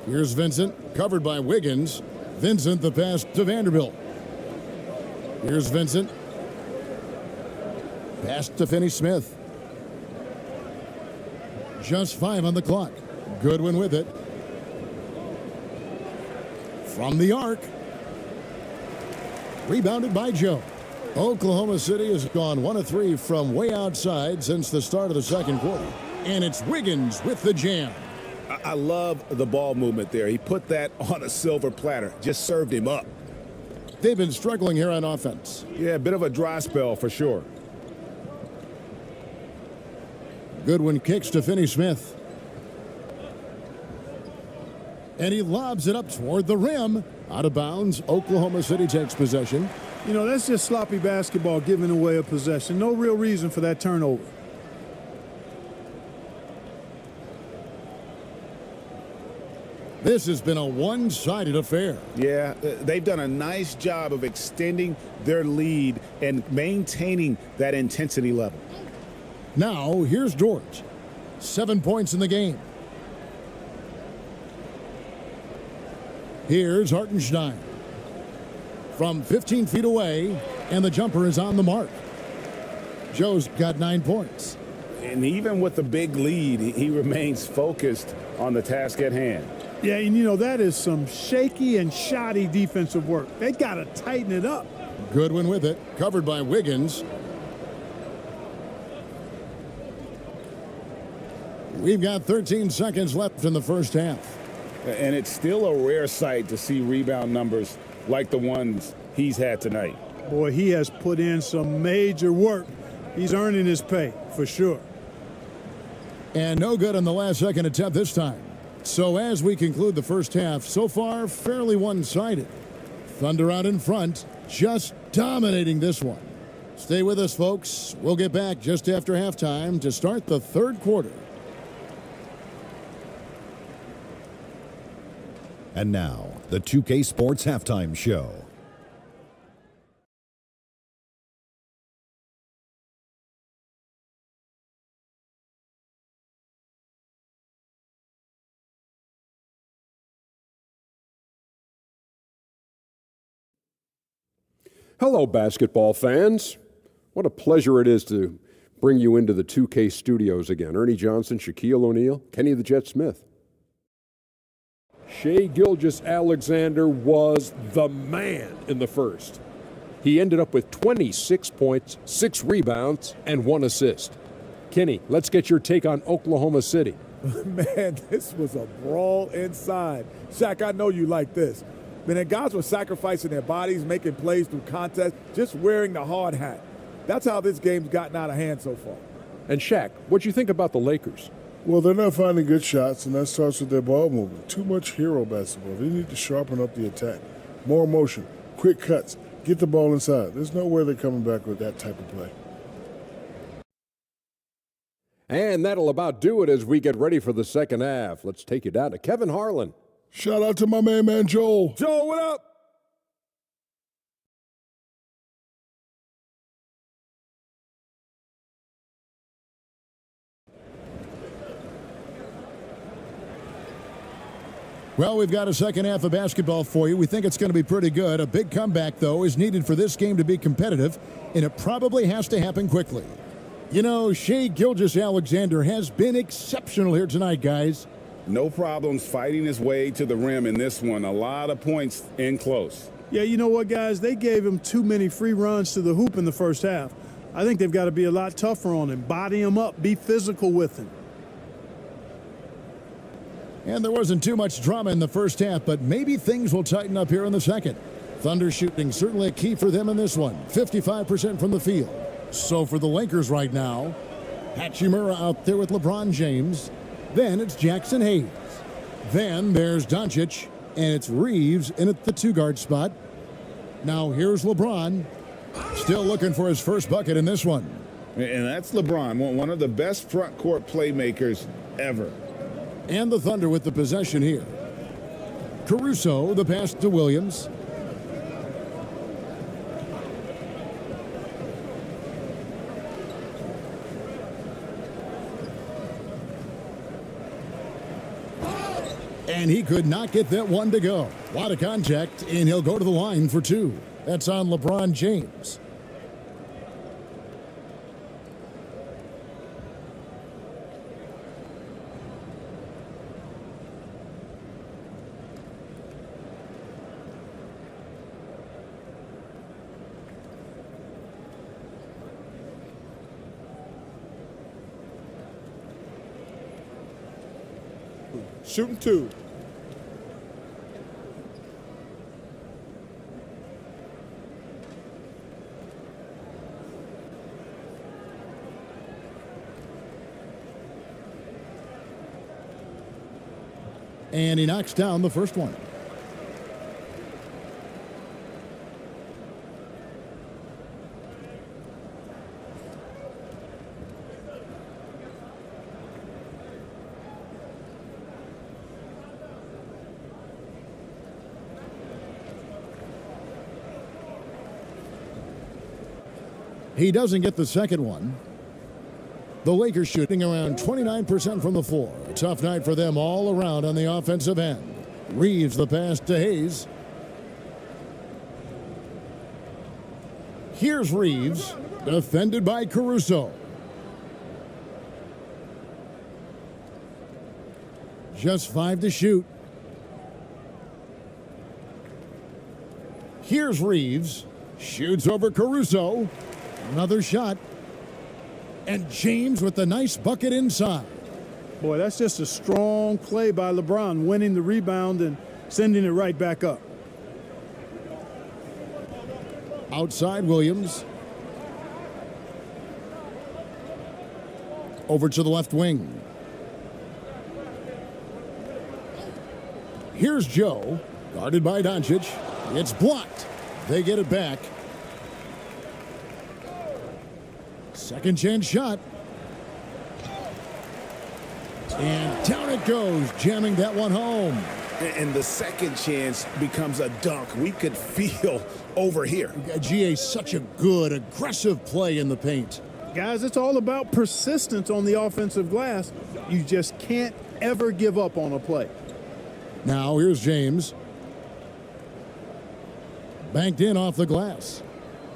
Here's Vincent, covered by Wiggins. Vincent, the pass to Vanderbilt. Here's Vincent. Pass to Finney-Smith. Just 5 on the clock. Goodwin with it. From the arc. Rebounded by Joe. Oklahoma City has gone 1-3 from way outside since the start of the second quarter. And it's Wiggins with the jam. I love the ball movement there. He put that on a silver platter. Just served him up. They've been struggling here on offense. Yeah, a bit of a dry spell for sure. Goodwin kicks to Finney-Smith. And he lobs it up toward the rim. Out of bounds. Oklahoma City takes possession. You know, that's just sloppy basketball, giving away a possession. No real reason for that turnover. This has been a one-sided affair. Yeah, they've done a nice job of extending their lead and maintaining that intensity level. Now, here's Dort. 7 points in the game. Here's Hartenstein. From 15 feet away, and the jumper is on the mark. Joe's got 9 points. And even with the big lead, he remains focused on the task at hand. Yeah, and you know, that is some shaky and shoddy defensive work. They got to tighten it up. Goodwin with it, covered by Wiggins. We've got 13 seconds left in the first half. And it's still a rare sight to see rebound numbers like the ones he's had tonight. Boy, he has put in some major work. He's earning his pay, for sure. And no good on the last second attempt this time. So as we conclude the first half, so far fairly one-sided. Thunder out in front, just dominating this one. Stay with us, folks. We'll get back just after halftime to start the third quarter. And now, the 2K Sports Halftime Show. Hello, basketball fans. What a pleasure it is to bring you into the 2K studios again. Ernie Johnson, Shaquille O'Neal, Kenny the Jet Smith. Shai Gilgeous-Alexander was the man in the first. He ended up with 26 points, 6 rebounds, and 1 assist. Kenny, let's get your take on Oklahoma City. Man, this was a brawl inside. Shaq, I know you like this. Man, the guys were sacrificing their bodies, making plays through contests, just wearing the hard hat. That's how this game's gotten out of hand so far. And Shaq, what'd you think about the Lakers? Well, they're not finding good shots, and that starts with their ball movement. Too much hero basketball. They need to sharpen up the attack. More motion, quick cuts, get the ball inside. There's no way they're coming back with that type of play. And that'll about do it as we get ready for the second half. Let's take you down to Kevin Harlan. Shout out to my main man, Joel. Joel, what up? Well, we've got a second half of basketball for you. We think it's going to be pretty good. A big comeback, though, is needed for this game to be competitive, and it probably has to happen quickly. You know, Shai Gilgeous-Alexander has been exceptional here tonight, guys. No problems fighting his way to the rim in this one. A lot of points in close. Yeah, you know what, guys? They gave him too many free runs to the hoop in the first half. I think they've got to be a lot tougher on him. Body him up. Be physical with him. And there wasn't too much drama in the first half, but maybe things will tighten up here in the second. Thunder shooting certainly a key for them in this one. 55% from the field. So for the Lakers right now, Hachimura out there with LeBron James. Then it's Jackson Hayes. Then there's Doncic, and it's Reeves in at the 2-guard spot. Now here's LeBron, still looking for his first bucket in this one. And that's LeBron, one of the best front court playmakers ever. And the Thunder with the possession here. Caruso, the pass to Williams. And he could not get that one to go. A lot of contact, and he'll go to the line for 2. That's on LeBron James. Shooting 2. And he knocks down the first one. He doesn't get the second one. The Lakers shooting around 29% from the floor. A tough night for them all around on the offensive end. Reeves the pass to Hayes. Here's Reeves, defended by Caruso. Just 5 to shoot. Here's Reeves, shoots over Caruso. Another shot. And James with the nice bucket inside. Boy, that's just a strong play by LeBron, winning the rebound and sending it right back up. Outside Williams. Over to the left wing. Here's Joe, guarded by Doncic. It's blocked. They get it back. Second chance shot. And down it goes, jamming that one home. And the second chance becomes a dunk. We could feel over here. GA, such a good, aggressive play in the paint. Guys, it's all about persistence on the offensive glass. You just can't ever give up on a play. Now here's James. Banked in off the glass.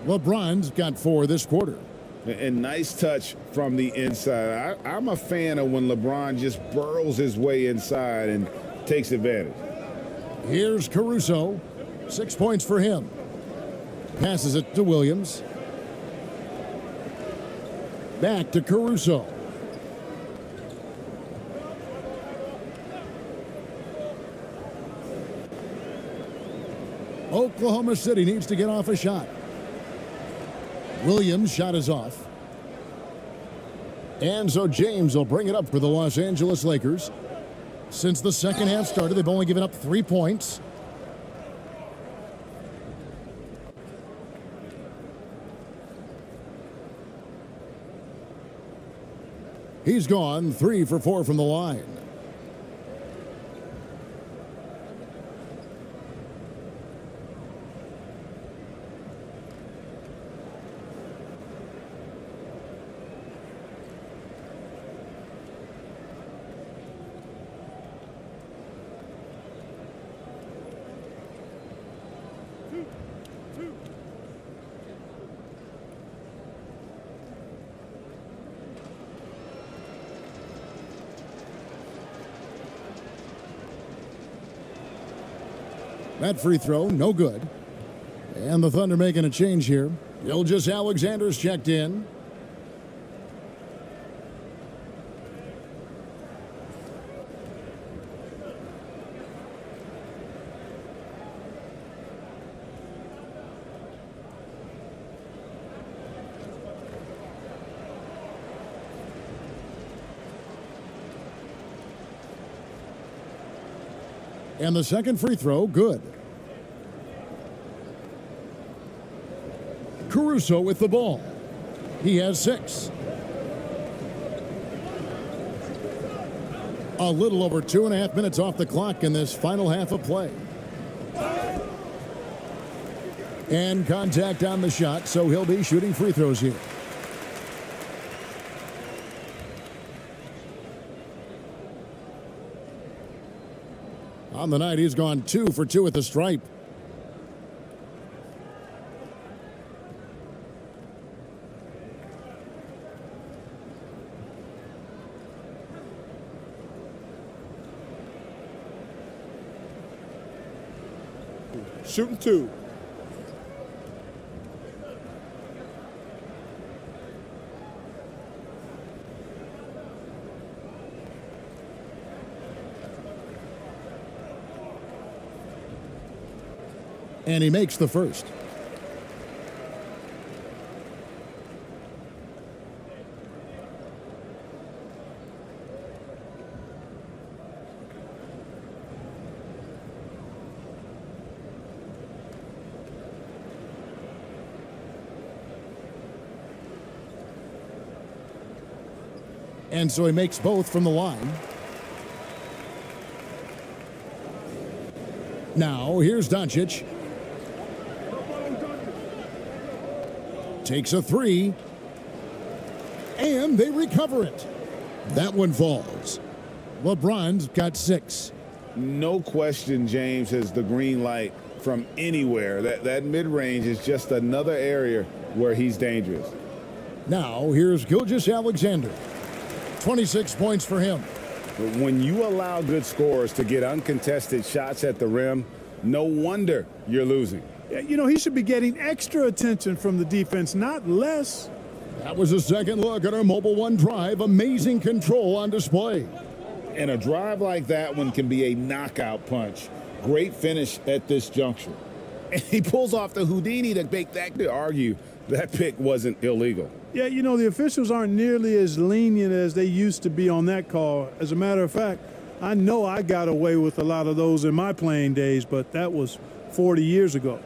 LeBron's got 4 this quarter. And nice touch from the inside. I'm a fan of when LeBron just burrows his way inside and takes advantage. Here's Caruso. 6 points for him. Passes it to Williams. Back to Caruso. Oklahoma City needs to get off a shot. Williams' shot is off. And so James will bring it up for the Los Angeles Lakers. Since the second half started, they've only given up 3 points. He's gone 3 for 4 from the line. That free throw, no good. And the Thunder making a change here. Gilgeous Alexander's checked in. And the second free throw, good. Caruso with the ball. He has 6. A little over 2.5 minutes off the clock in this final half of play. And contact on the shot, so he'll be shooting free throws here. On the night, he's gone 2 for 2 at the stripe. Shooting 2. And he makes the first. And so he makes both from the line. Now, here's Doncic. Takes a 3. And they recover it. That one falls. LeBron's got 6. No question James has the green light from anywhere. That mid-range is just another area where he's dangerous. Now, here's Gilgeous Alexander. 26 points for him. But when you allow good scorers to get uncontested shots at the rim, no wonder you're losing. You know, he should be getting extra attention from the defense, not less. That was a second look at our Mobile One drive. Amazing control on display. And a drive like that one can be a knockout punch. Great finish at this juncture. And he pulls off the Houdini to make that to argue that pick wasn't illegal. Yeah, you know, the officials aren't nearly as lenient as they used to be on that call. As a matter of fact, I know I got away with a lot of those in my playing days, but that was 40 years ago.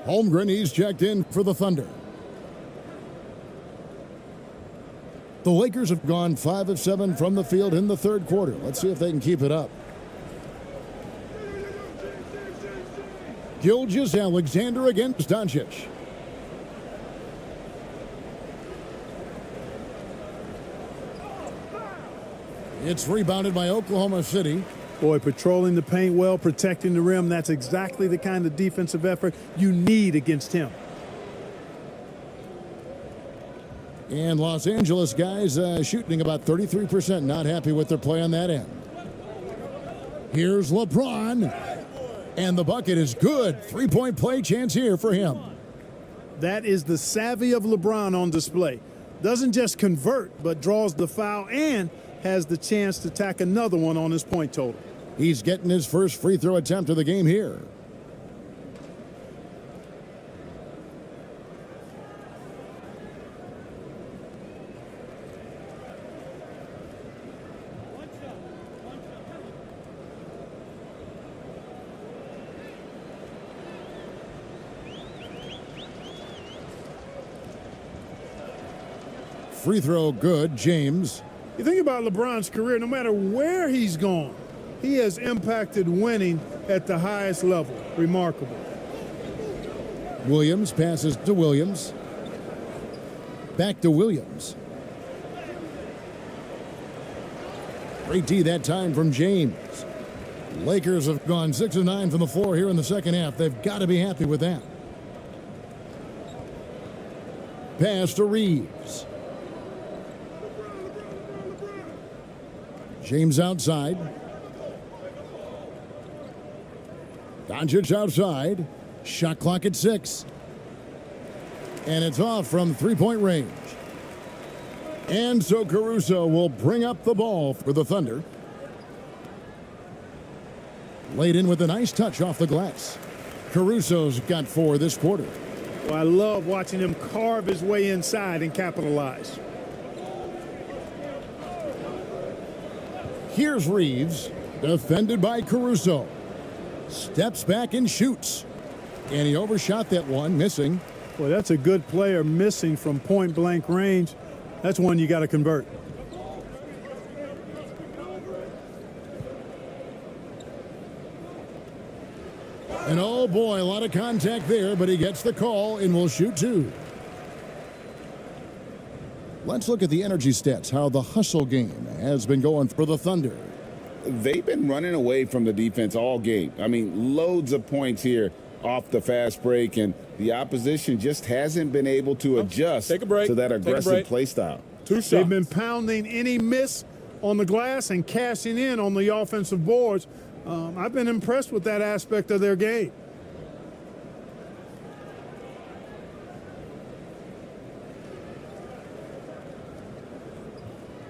Holmgren, he's checked in for the Thunder. The Lakers have gone 5 of 7 from the field in the third quarter. Let's see if they can keep it up. Gilgeous-Alexander against Doncic. It's rebounded by Oklahoma City. Boy, patrolling the paint well, protecting the rim. That's exactly the kind of defensive effort you need against him. And Los Angeles guys shooting about 33%. Not happy with their play on that end. Here's LeBron. And the bucket is good. Three-point play chance here for him. That is the savvy of LeBron on display. Doesn't just convert, but draws the foul and has the chance to tack another one on his point total. He's getting his first free throw attempt of the game here. Free throw good, James. You think about LeBron's career, no matter where he's gone, he has impacted winning at the highest level. Remarkable. Williams passes to Williams. Back to Williams. Great D that time from James. Lakers have gone 6 of 9 from the floor here in the second half. They've got to be happy with that. Pass to Reeves. James outside. Doncic outside. Shot clock at 6. And it's off from three-point range. And so Caruso will bring up the ball for the Thunder. Laid in with a nice touch off the glass. Caruso's got 4 this quarter. Well, I love watching him carve his way inside and capitalize. Here's Reeves, defended by Caruso. Steps back and shoots. And he overshot that one, missing. Well, that's a good player missing from point-blank range. That's one you got to convert. And oh boy, a lot of contact there, but he gets the call and will shoot 2. Let's look at the energy stats, how the hustle game has been going for the Thunder. They've been running away from the defense all game. I mean, loads of points here off the fast break, and the opposition just hasn't been able to adjust to that aggressive play style. 2 shots. They've been pounding any miss on the glass and cashing in on the offensive boards. I've been impressed with that aspect of their game.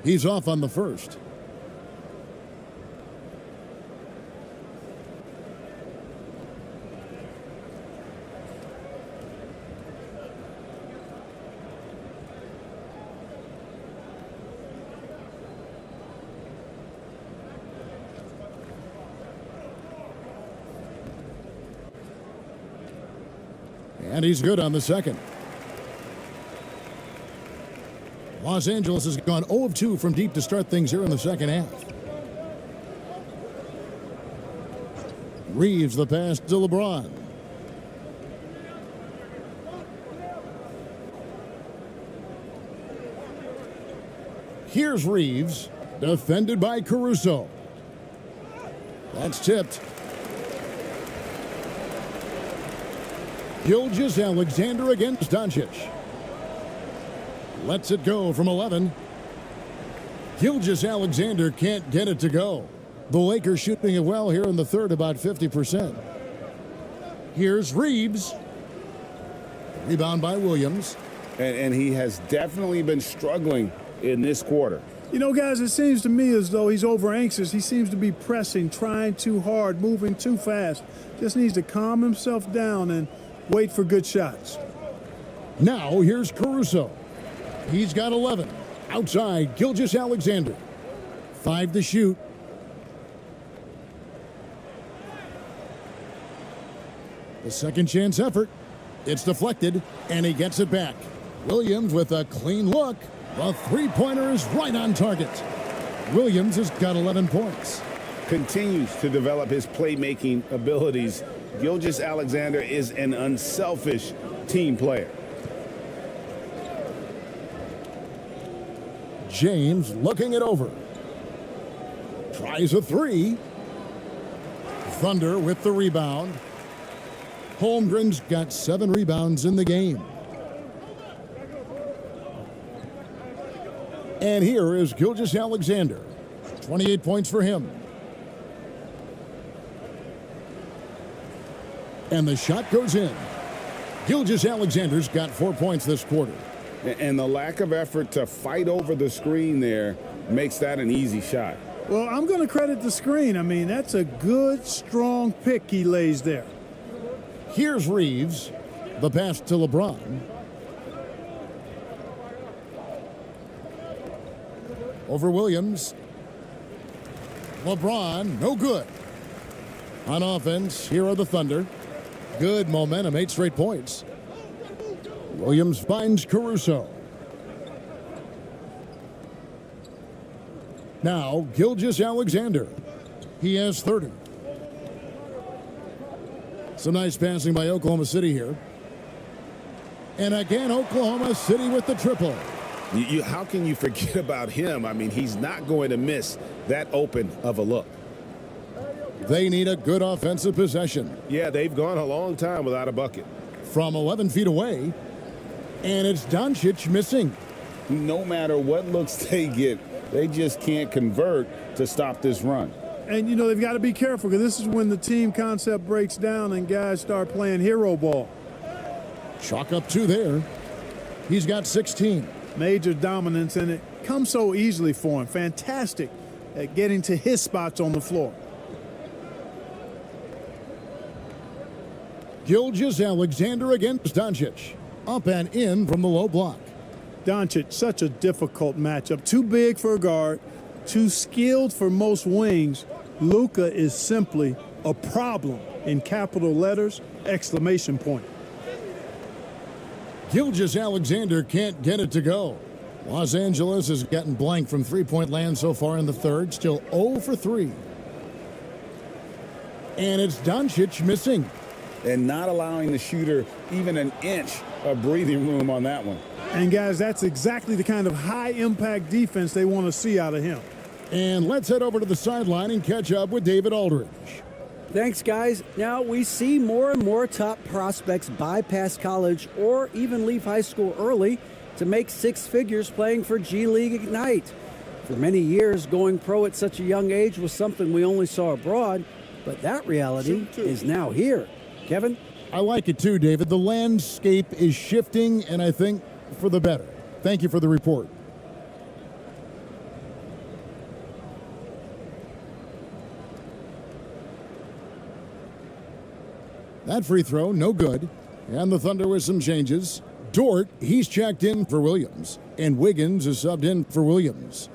He's off on the first. And he's good on the second. Los Angeles has gone 0 of 2 from deep to start things here in the second half. Reeves the pass to LeBron. Here's Reeves, defended by Caruso. That's tipped. Gilgeous-Alexander against Doncic. Lets it go from 11. Gilgeous-Alexander can't get it to go. The Lakers shooting it well here in the third, about 50%. Here's Reeves. Rebound by Williams. And he has definitely been struggling in this quarter. You know, guys, it seems to me as though he's over anxious. He seems to be pressing, trying too hard, moving too fast. Just needs to calm himself down and wait for good shots. Now here's Caruso. He's got 11. Outside, Gilgeous-Alexander. 5 to shoot. The second chance effort. It's deflected, and he gets it back. Williams with a clean look. The three-pointer is right on target. Williams has got 11 points. Continues to develop his playmaking abilities. Gilgeous-Alexander is an unselfish team player. James looking it over. Tries a three. Thunder with the rebound. Holmgren's got 7 rebounds in the game. And here is Gilgeous-Alexander. 28 points for him. And the shot goes in. Gilgeous-Alexander's got 4 points this quarter. And the lack of effort to fight over the screen there makes that an easy shot. Well, I'm going to credit the screen. I mean, that's a good, strong pick he lays there. Here's Reeves. The pass to LeBron. Over Williams. LeBron, no good. On offense, here are the Thunder. Good momentum, 8 straight points. Williams finds Caruso. Now, Gilgeous-Alexander. He has 30. Some nice passing by Oklahoma City here. And again, Oklahoma City with the triple. How can you forget about him? I mean, he's not going to miss that open of a look. They need a good offensive possession. Yeah, they've gone a long time without a bucket. From 11 feet away, and it's Doncic missing. No matter what looks they get, they just can't convert to stop this run. And, you know, they've got to be careful because this is when the team concept breaks down and guys start playing hero ball. Chalk up 2 there. He's got 16. Major dominance, and it comes so easily for him. Fantastic at getting to his spots on the floor. Gilgeous-Alexander against Doncic. Up and in from the low block. Doncic, such a difficult matchup. Too big for a guard, too skilled for most wings. Luka is simply a problem in capital letters, exclamation point. Gilgeous-Alexander can't get it to go. Los Angeles has gotten blank from three-point land so far in the third. Still 0 for 3. And it's Doncic missing. And not allowing the shooter even an inch of breathing room on that one. And, guys, that's exactly the kind of high-impact defense they want to see out of him. And let's head over to the sideline and catch up with David Aldridge. Thanks, guys. Now, we see more and more top prospects bypass college or even leave high school early to make 6 figures playing for G League Ignite. For many years, going pro at such a young age was something we only saw abroad, but that reality is now here. Kevin? I like it too, David. The landscape is shifting, and I think for the better. Thank you for the report. That free throw, no good. And the Thunder with some changes. Dort, he's checked in for Williams. And Wiggins is subbed in for Williams.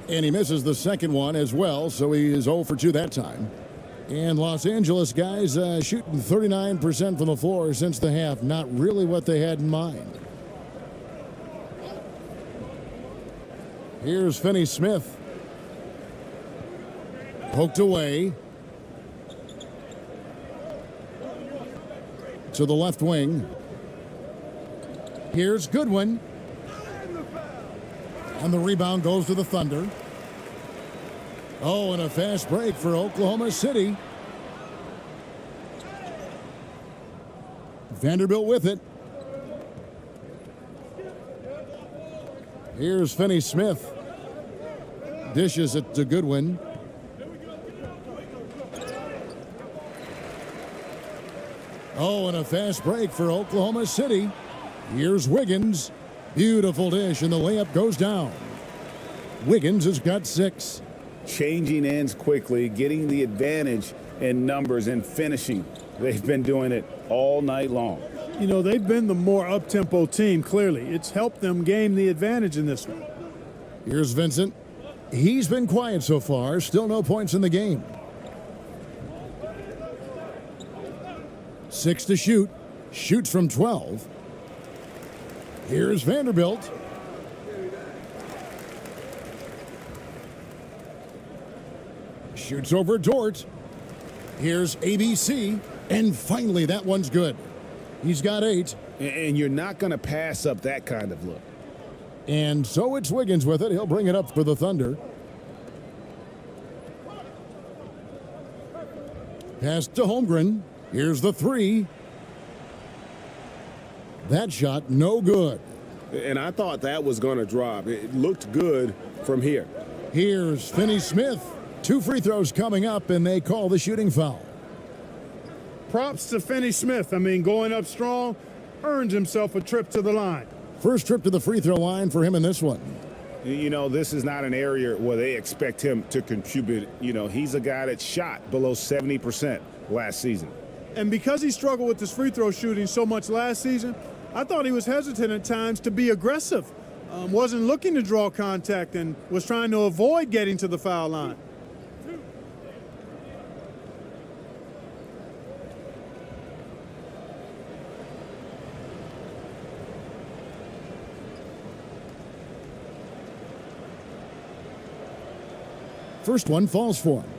And he misses the second one as well, so he is 0 for 2 that time. And Los Angeles guys shooting 39% from the floor since the half. Not really what they had in mind. Here's Finney-Smith. Poked away. To the left wing. Here's Goodwin. And the rebound goes to the Thunder. Oh, and a fast break for Oklahoma City. Vanderbilt with it. Here's Finney-Smith. Dishes it to Goodwin. Oh, and a fast break for Oklahoma City. Here's Wiggins. Beautiful dish, and the layup goes down. Wiggins has got 6. Changing ends quickly, getting the advantage in numbers and finishing. They've been doing it all night long. You know, they've been the more up-tempo team, clearly. It's helped them gain the advantage in this one. Here's Vincent. He's been quiet so far. Still no points in the game. 6 to shoot. Shoots from 12. Here's Vanderbilt. Shoots over Dort. Here's ABC. And finally, that one's good. He's got 8. And you're not going to pass up that kind of look. And so it's Wiggins with it. He'll bring it up for the Thunder. Pass to Holmgren. Here's the 3. That shot, no good. And I thought that was going to drop. It looked good from here. Here's Finney-Smith. 2 free throws coming up, and they call the shooting foul. Props to Finney-Smith. I mean, going up strong, earns himself a trip to the line. First trip to the free throw line for him in this one. You know, this is not an area where they expect him to contribute. You know, he's a guy that shot below 70% last season. And because he struggled with his free throw shooting so much last season, I thought he was hesitant at times to be aggressive. Wasn't looking to draw contact and was trying to avoid getting to the foul line. First one falls for him.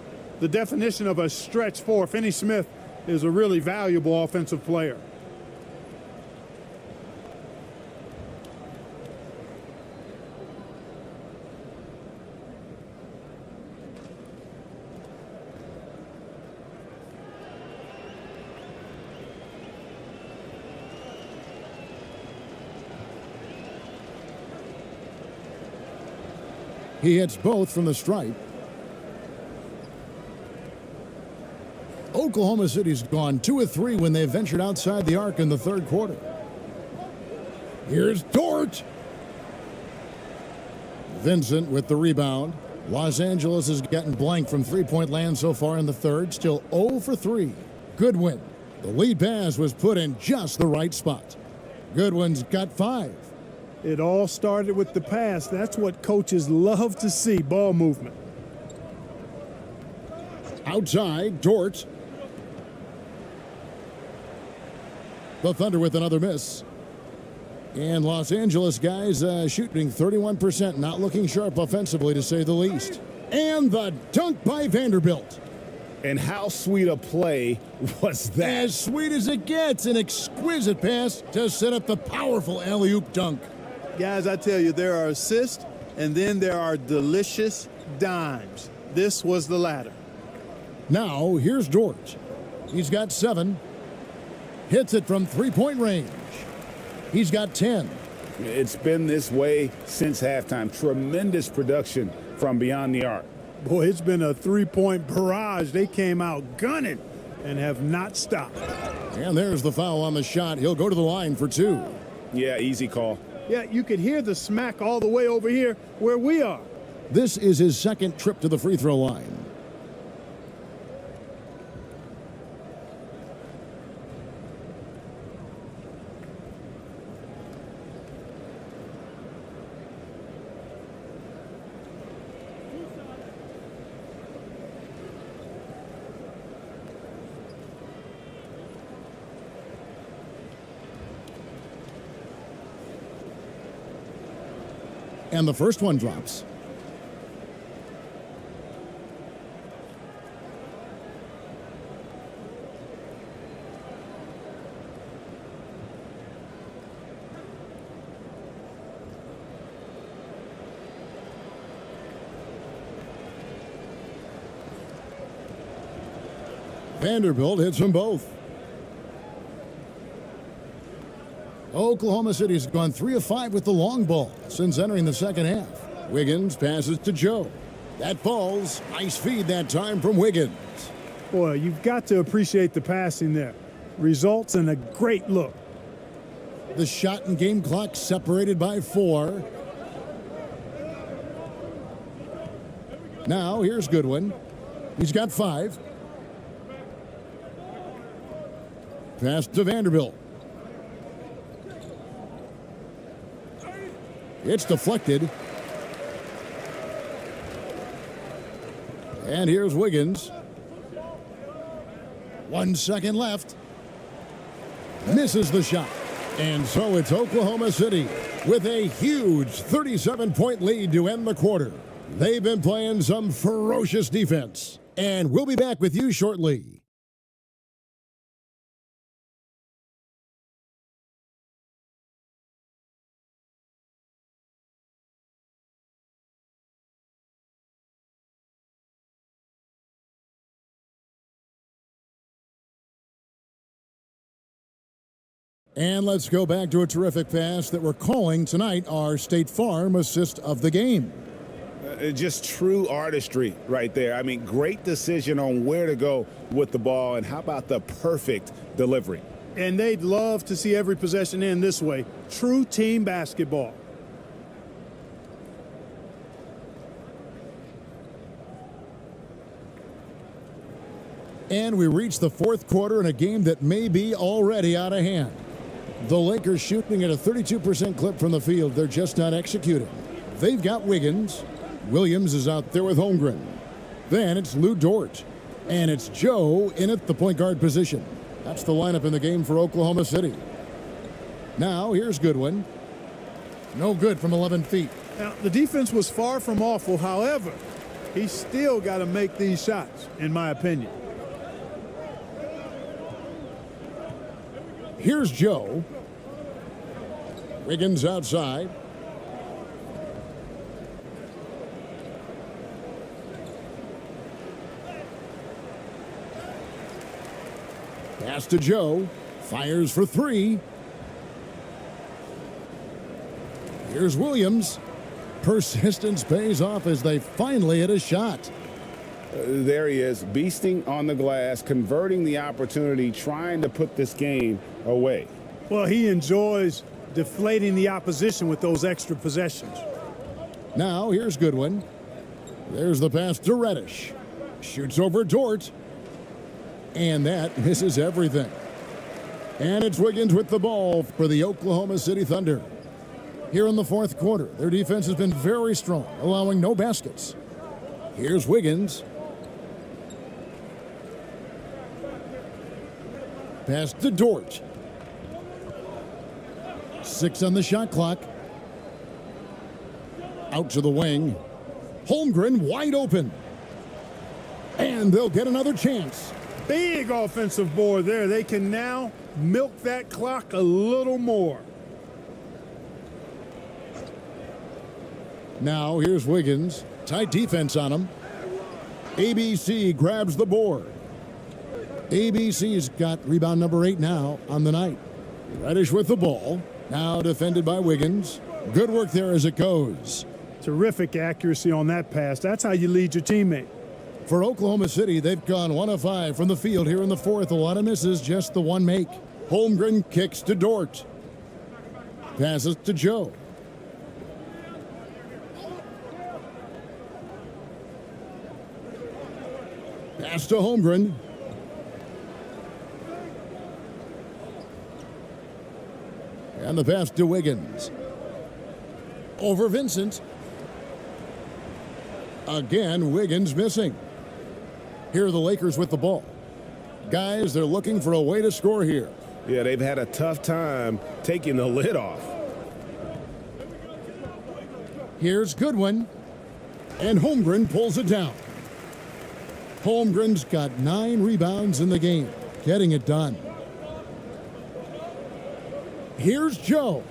The definition of a stretch 4, Finney-Smith is a really valuable offensive player. He hits both from the stripe. Oklahoma City's gone 2 of 3 when they ventured outside the arc in the third quarter. Here's Dort. Vincent with the rebound. Los Angeles has gotten blank from three-point land so far in the third. Still 0 for 3. Goodwin. The lead pass was put in just the right spot. Goodwin's got 5. It all started with the pass. That's what coaches love to see, ball movement. Outside, Dort. The Thunder with another miss. And Los Angeles guys shooting 31%, not looking sharp offensively to say the least. And the dunk by Vanderbilt. And how sweet a play was that? As sweet as it gets, an exquisite pass to set up the powerful alley-oop dunk. Guys, I tell you, there are assists, and then there are delicious dimes. This was the latter. Now, here's Dort. He's got 7. Hits it from three-point range. He's got 10. It's been this way since halftime. Tremendous production from beyond the arc. Boy, it's been a three-point barrage. They came out gunning and have not stopped. And there's the foul on the shot. He'll go to the line for 2. Yeah, easy call. Yeah, you could hear the smack all the way over here where we are. This is his second trip to the free throw line. And the first one drops. Vanderbilt hits them both. Oklahoma City's gone 3 of 5 with the long ball since entering the second half. Wiggins passes to Joe. That falls. Nice feed that time from Wiggins. Boy, you've got to appreciate the passing there. Results in a great look. The shot and game clock separated by 4. Now, here's Goodwin. He's got 5. Pass to Vanderbilt. It's deflected. And here's Wiggins. 1 second left. Misses the shot. And so it's Oklahoma City with a huge 37-point lead to end the quarter. They've been playing some ferocious defense. And we'll be back with you shortly. And let's go back to a terrific pass that we're calling tonight our State Farm assist of the game. Just true artistry right there. I mean, great decision on where to go with the ball, and how about the perfect delivery? And they'd love to see every possession end this way. True team basketball. And we reach the fourth quarter in a game that may be already out of hand. The Lakers shooting at a 32% clip from the field. They're just not executing. They've got Wiggins. Williams is out there with Holmgren. Then it's Lou Dort. And it's Joe in at the point guard position. That's the lineup in the game for Oklahoma City. Now here's Goodwin. No good from 11 feet. Now, the defense was far from awful. However, he's still got to make these shots, in my opinion. Here's Joe. Wiggins outside. Pass to Joe. Fires for 3. Here's Williams. Persistence pays off as they finally hit a shot. There he is, beasting on the glass, converting the opportunity, trying to put this game away. Well, he enjoys deflating the opposition with those extra possessions. Now here's Goodwin. There's the pass to Reddish. Shoots over Dort. And that misses everything. And it's Wiggins with the ball for the Oklahoma City Thunder. Here in the fourth quarter, their defense has been very strong, allowing no baskets. Here's Wiggins. Pass to Dort. 6 on the shot clock. Out to the wing. Holmgren wide open. And they'll get another chance. Big offensive board there. They can now milk that clock a little more. Now here's Wiggins. Tight defense on him. ABC grabs the board. ABC's got rebound number 8 now on the night. Reddish with the ball. Now defended by Wiggins. Good work there as it goes. Terrific accuracy on that pass. That's how you lead your teammate. For Oklahoma City, they've gone 1 of 5 from the field here in the fourth. A lot of misses, just the one make. Holmgren kicks to Dort. Passes to Joe. Pass to Holmgren. And the pass to Wiggins. Over Vincent. Again, Wiggins missing. Here are the Lakers with the ball. Guys, they're looking for a way to score here. Yeah, they've had a tough time taking the lid off. Here's Goodwin. And Holmgren pulls it down. Holmgren's got 9 rebounds in the game, getting it done. Here's Joe.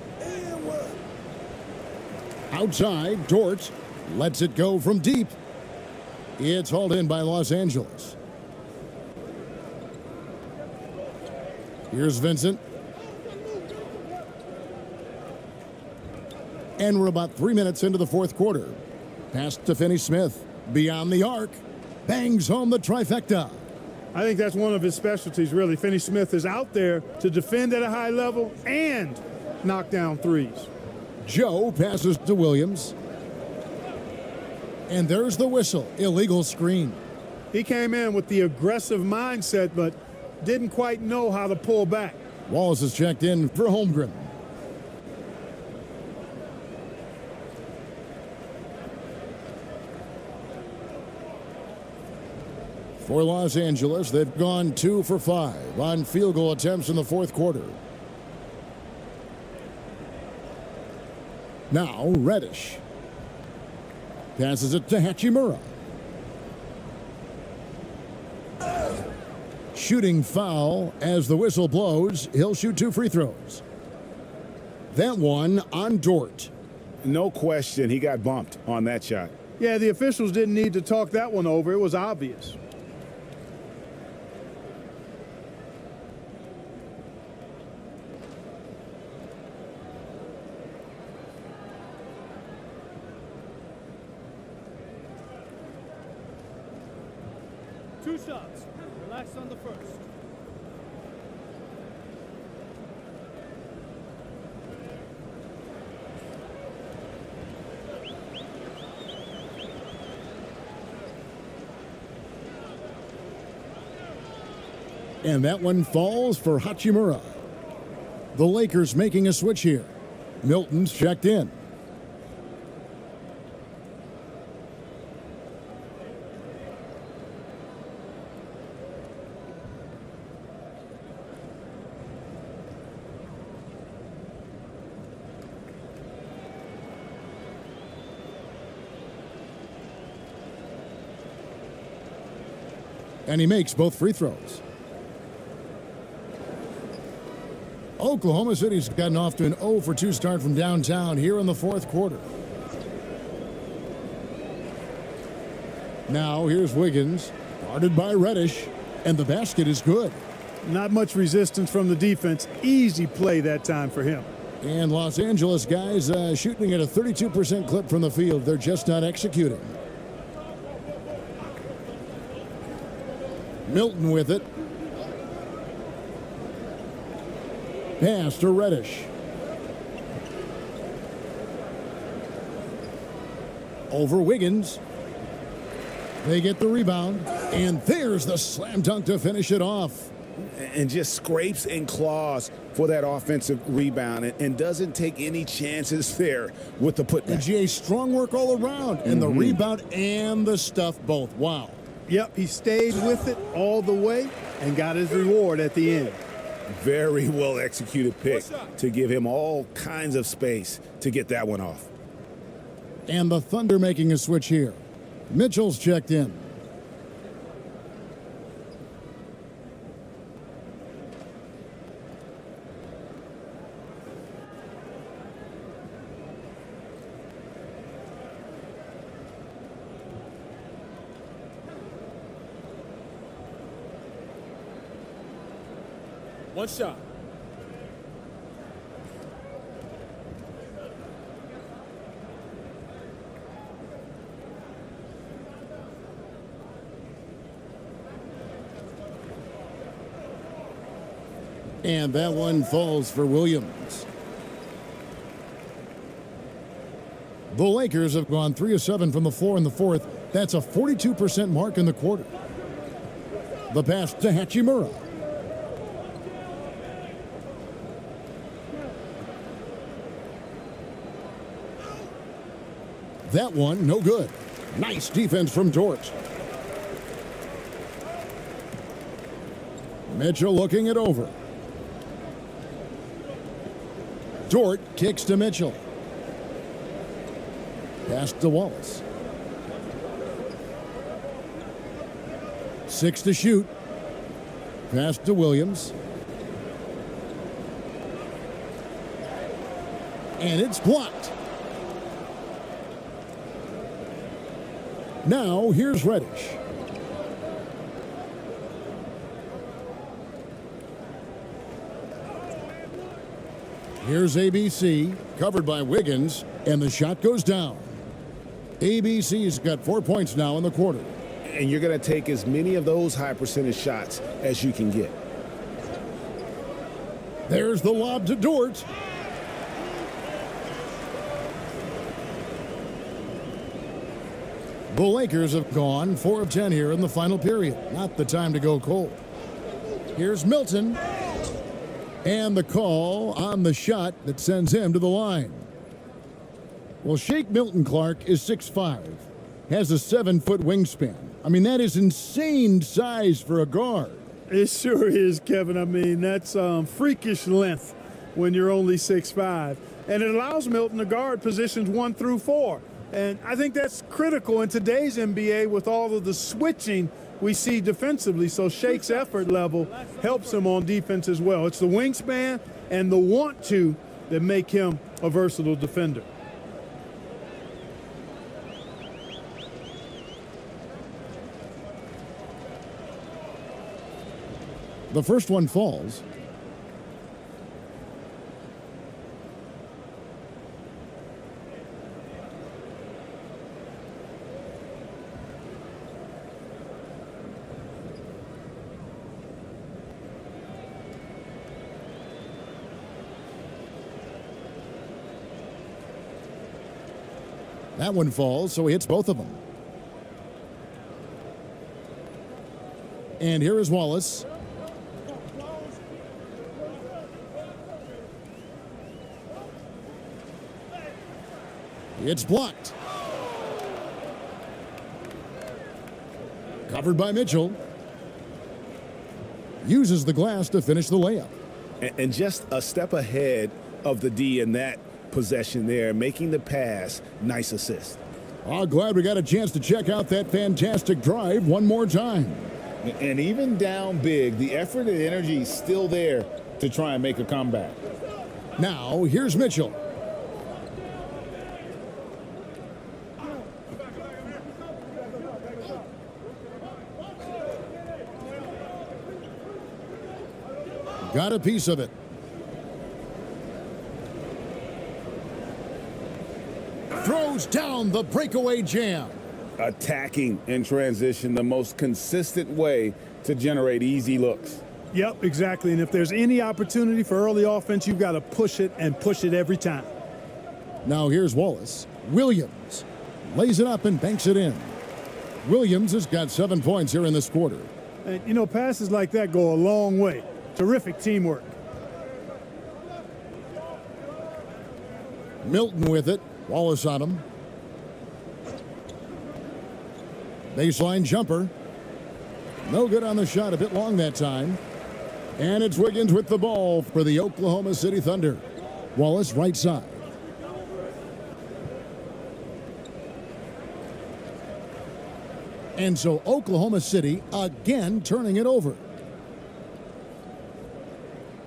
Outside, Dort lets it go from deep. It's hauled in by Los Angeles. Here's Vincent. And we're about 3 minutes into the fourth quarter. Pass to Finney-Smith. Beyond the arc. Bangs home the trifecta. I think that's one of his specialties, really. Finney-Smith is out there to defend at a high level and knockdown threes. Joe passes to Williams. And there's the whistle. Illegal screen. He came in with the aggressive mindset, but didn't quite know how to pull back. Wallace is checked in for Holmgren. For Los Angeles, they've gone 2 for 5 on field goal attempts in the fourth quarter. Now, Reddish passes it to Hachimura. Shooting foul as the whistle blows. He'll shoot 2 free throws. That one on Dort. No question, he got bumped on that shot. Yeah, the officials didn't need to talk that one over. It was obvious. Two shots. Relax on the first. And that one falls for Hachimura. The Lakers making a switch here. Milton's checked in. And he makes both free throws. Oklahoma City's gotten off to an 0 for 2 start from downtown here in the fourth quarter. Now here's Wiggins, guarded by Reddish, and the basket is good. Not much resistance from the defense. Easy play that time for him. And Los Angeles guys shooting at a 32% clip from the field. They're just not executing. Milton with it. Pass to Reddish. Over Wiggins. They get the rebound. And there's the slam dunk to finish it off. And just scrapes and claws for that offensive rebound and doesn't take any chances there with the putback. And GA, strong work all around. And the rebound and the stuff both. Wow. Yep, he stayed with it all the way and got his reward at the end. Very well executed pick to give him all kinds of space to get that one off. And the Thunder making a switch here. Mitchell's checked in. One shot. And that one falls for Williams. The Lakers have gone 3 of 7 from the floor in the fourth. That's a 42% mark in the quarter. The pass to Hachimura. That one, no good. Nice defense from Dort. Mitchell looking it over. Dort kicks to Mitchell. Pass to Wallace. 6 to shoot. Pass to Williams. And it's blocked. Now, here's Reddish. Here's ABC, covered by Wiggins, and the shot goes down. ABC's got 4 points now in the quarter. And you're going to take as many of those high percentage shots as you can get. There's the lob to Dort. The Lakers have gone 4 of 10 here in the final period. Not the time to go cold. Here's Milton. And the call on the shot that sends him to the line. Well, Shake Milton Clark is 6'5", has a 7-foot wingspan. I mean, that is insane size for a guard. It sure is, Kevin. I mean, that's freakish length when you're only 6'5". And it allows Milton to guard positions 1 through 4. And I think that's critical in today's NBA with all of the switching we see defensively. So Shake's effort level helps him on defense as well. It's the wingspan and the want to that make him a versatile defender. The first one falls. That one falls, so he hits both of them. And here is Wallace. It's blocked. Covered by Mitchell. Uses the glass to finish the layup. And just a step ahead of the D in that possession there, making the pass. Nice assist. Oh, glad we got a chance to check out that fantastic drive one more time. And even down big, the effort and energy is still there to try and make a comeback. Now, here's Mitchell. Got a piece of it. Throws down the breakaway jam. Attacking in transition, the most consistent way to generate easy looks. Yep, exactly. And if there's any opportunity for early offense, you've got to push it and push it every time. Now here's Wallace. Williams lays it up and banks it in. Williams has got 7 points here in this quarter. And, you know, passes like that go a long way. Terrific teamwork. Milton with it. Wallace on him. Baseline jumper. No good on the shot. A bit long that time. And it's Wiggins with the ball for the Oklahoma City Thunder. Wallace right side. And so Oklahoma City again turning it over.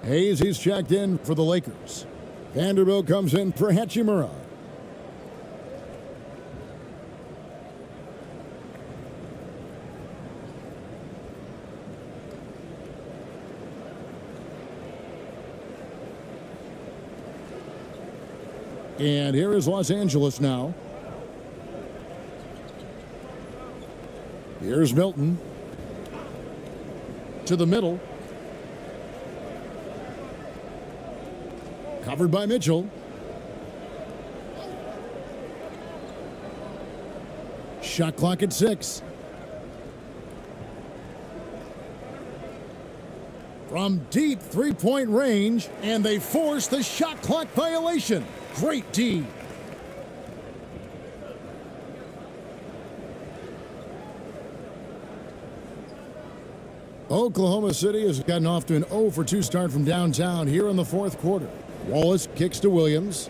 Hayes, he's checked in for the Lakers. Vanderbilt comes in for Hachimura. And here is Los Angeles now. Here's Milton. To the middle. Covered by Mitchell. Shot clock at 6. From deep three-point range, and they force the shot clock violation. Great D. Oklahoma City has gotten off to an 0 for 2 start from downtown here in the fourth quarter. Wallace kicks to Williams,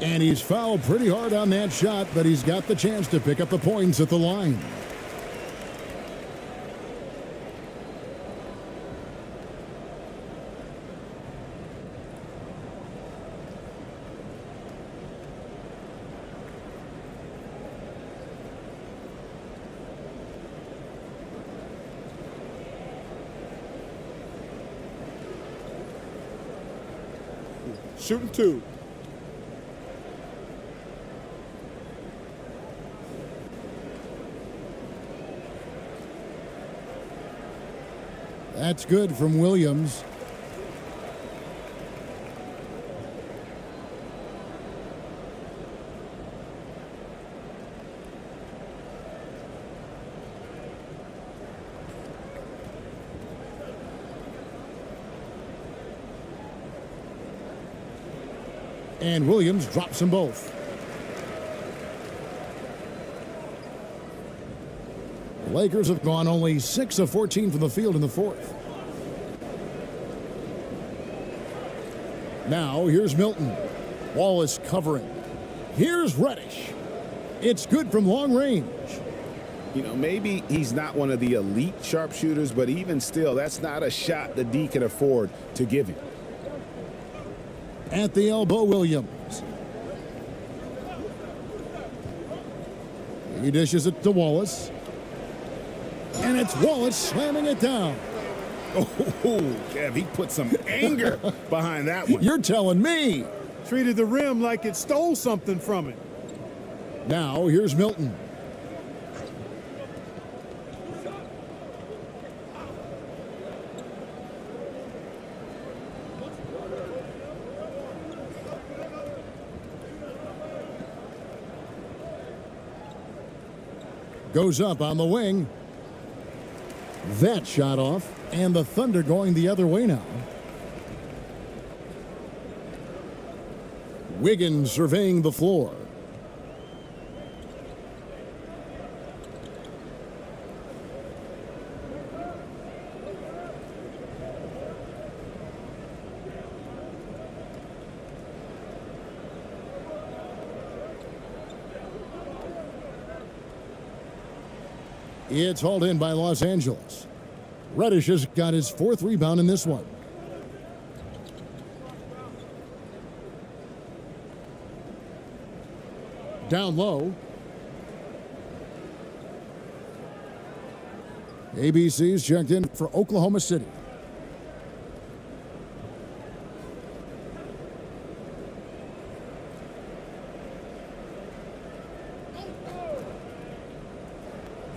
and he's fouled pretty hard on that shot, but he's got the chance to pick up the points at the line. Shooting 2. That's good from Williams. And Williams drops them both. The Lakers have gone only 6 of 14 from the field in the fourth. Now here's Milton. Wallace covering. Here's Reddish. It's good from long range. You know, maybe he's not one of the elite sharpshooters, but even still, that's not a shot the D can afford to give him. At the elbow, Williams. He dishes it to Wallace. And it's Wallace slamming it down. Oh, Kev, he put some anger behind that one. You're telling me. Treated the rim like it stole something from it. Now here's Milton. Goes up on the wing. That shot off, and the Thunder going the other way now. Wiggins surveying the floor. It's hauled in by Los Angeles. Reddish has got his fourth rebound in this one. Down low. ABC's checked in for Oklahoma City.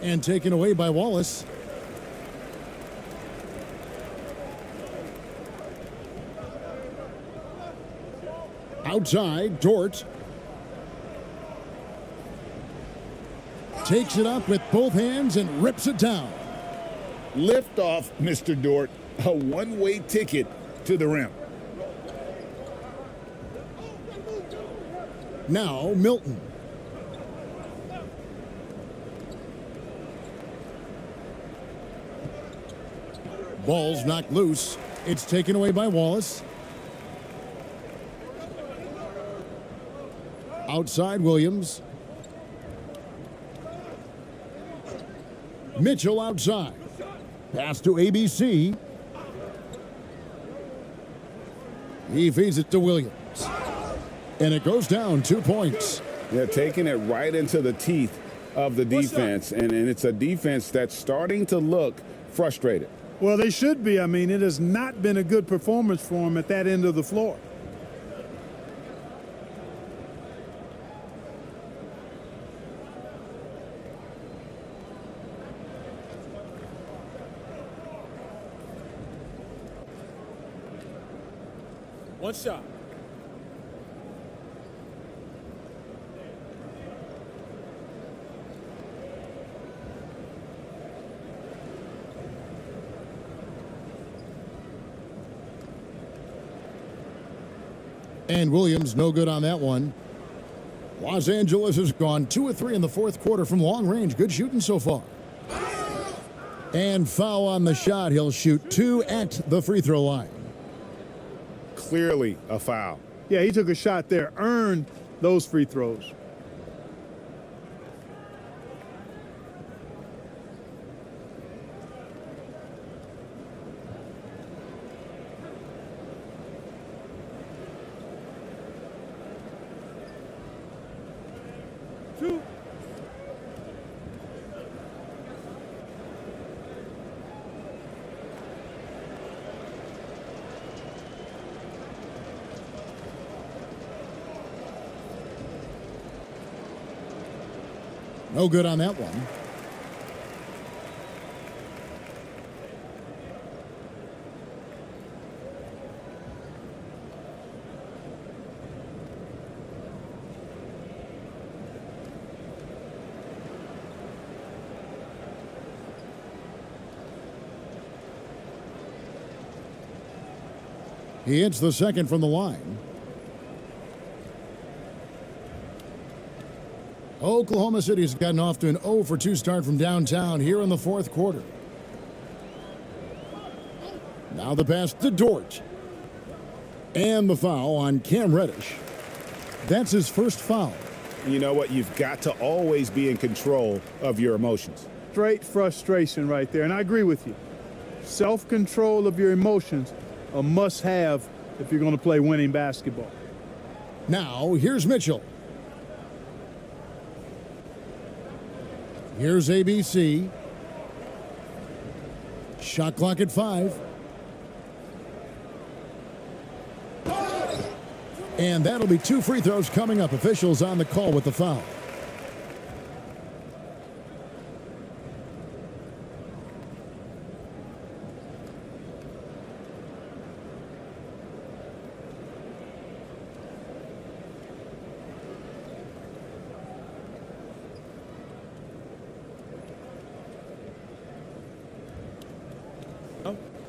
And taken away by Wallace. Outside, Dort. Takes it up with both hands and rips it down. Lift off, Mr. Dort. A one-way ticket to the rim. Now, Milton. Ball's knocked loose. It's taken away by Wallace. Outside, Williams. Mitchell outside. Pass to ABC. He feeds it to Williams. And it goes down 2 points. They're taking it right into the teeth of the defense. And it's a defense that's starting to look frustrated. Well, they should be. I mean, it has not been a good performance for them at that end of the floor. One shot. And Williams no good on that one. Los Angeles has gone 2 of 3 in the fourth quarter from long range. Good shooting so far. And foul on the shot. He'll shoot 2 at the free throw line. Clearly a foul. Yeah, he took a shot there, earned those free throws. Two. No good on that one. He hits the second from the line. Oklahoma City's gotten off to an 0 for 2 start from downtown here in the fourth quarter. Now the pass to Dort. And the foul on Cam Reddish. That's his first foul. You know what? You've got to always be in control of your emotions. Straight frustration right there, and I agree with you. Self-control of your emotions, a must-have if you're going to play winning basketball. Now, here's Mitchell. Here's ABC. Shot clock at 5. And that'll be 2 free throws coming up. Officials on the call with the foul.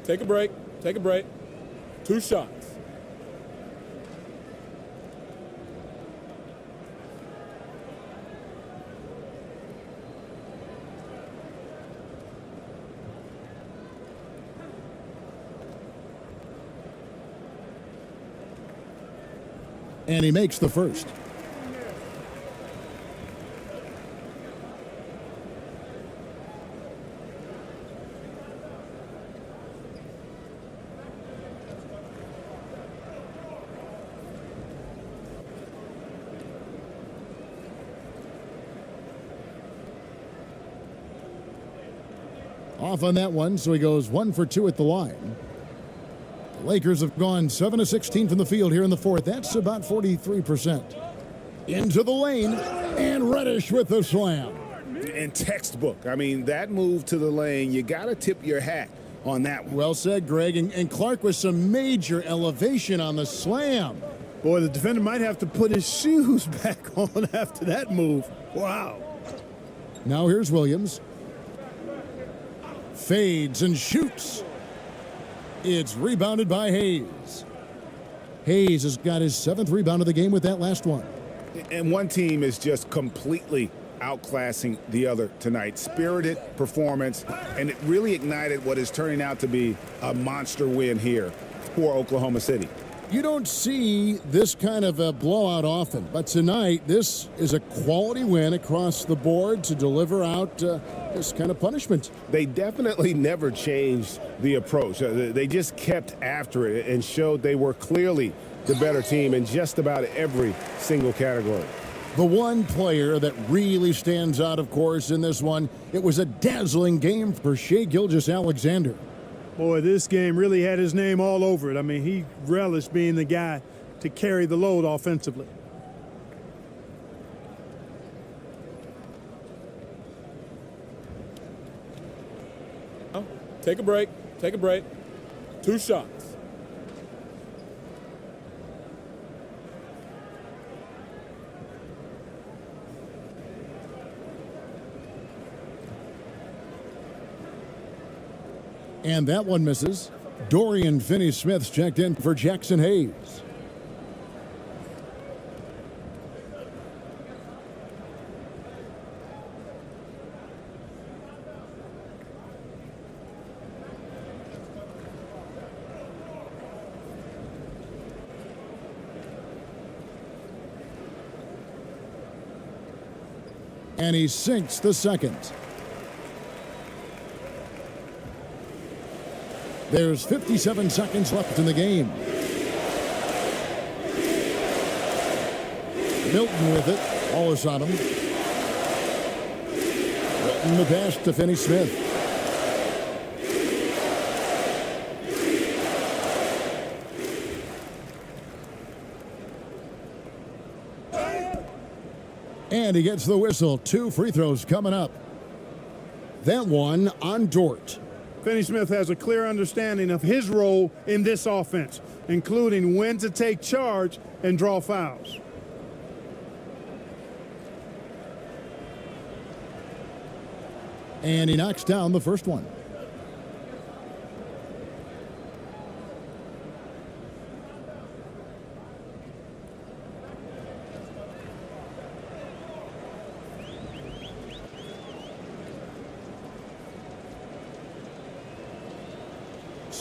Take a break. Take a break. 2 shots. And he makes the first. Off on that one, so he goes 1 for 2 at the line. The Lakers have gone 7 of 16 from the field here in the fourth. That's about 43%. Into the lane, and Reddish with the slam. And textbook. I mean, that move to the lane, you got to tip your hat on that one. Well said, Greg. And Clark with some major elevation on the slam. Boy, the defender might have to put his shoes back on after that move. Wow. Now here's Williams. Fades and shoots. It's rebounded by Hayes. Hayes has got his 7th rebound of the game with that last one. And one team is just completely outclassing the other tonight. Spirited performance, and it really ignited what is turning out to be a monster win here for Oklahoma City. You don't see this kind of a blowout often, but tonight this is a quality win across the board to deliver out this kind of punishment. They definitely never changed the approach. They just kept after it and showed they were clearly the better team in just about every single category. The one player that really stands out, of course, in this one, it was a dazzling game for Shai Gilgeous-Alexander. Boy, this game really had his name all over it. I mean, he relished being the guy to carry the load offensively. Take a break. Take a break. 2 shots. And that one misses. Dorian Finney-Smith's checked in for Jackson Hayes. And he sinks the second. There's 57 seconds left in the game. Milton with it. Wallace on him. Milton the pass to Finney-Smith. And he gets the whistle. 2 free throws coming up. That one on Dort. Finney-Smith has a clear understanding of his role in this offense, including when to take charge and draw fouls. And he knocks down the first one.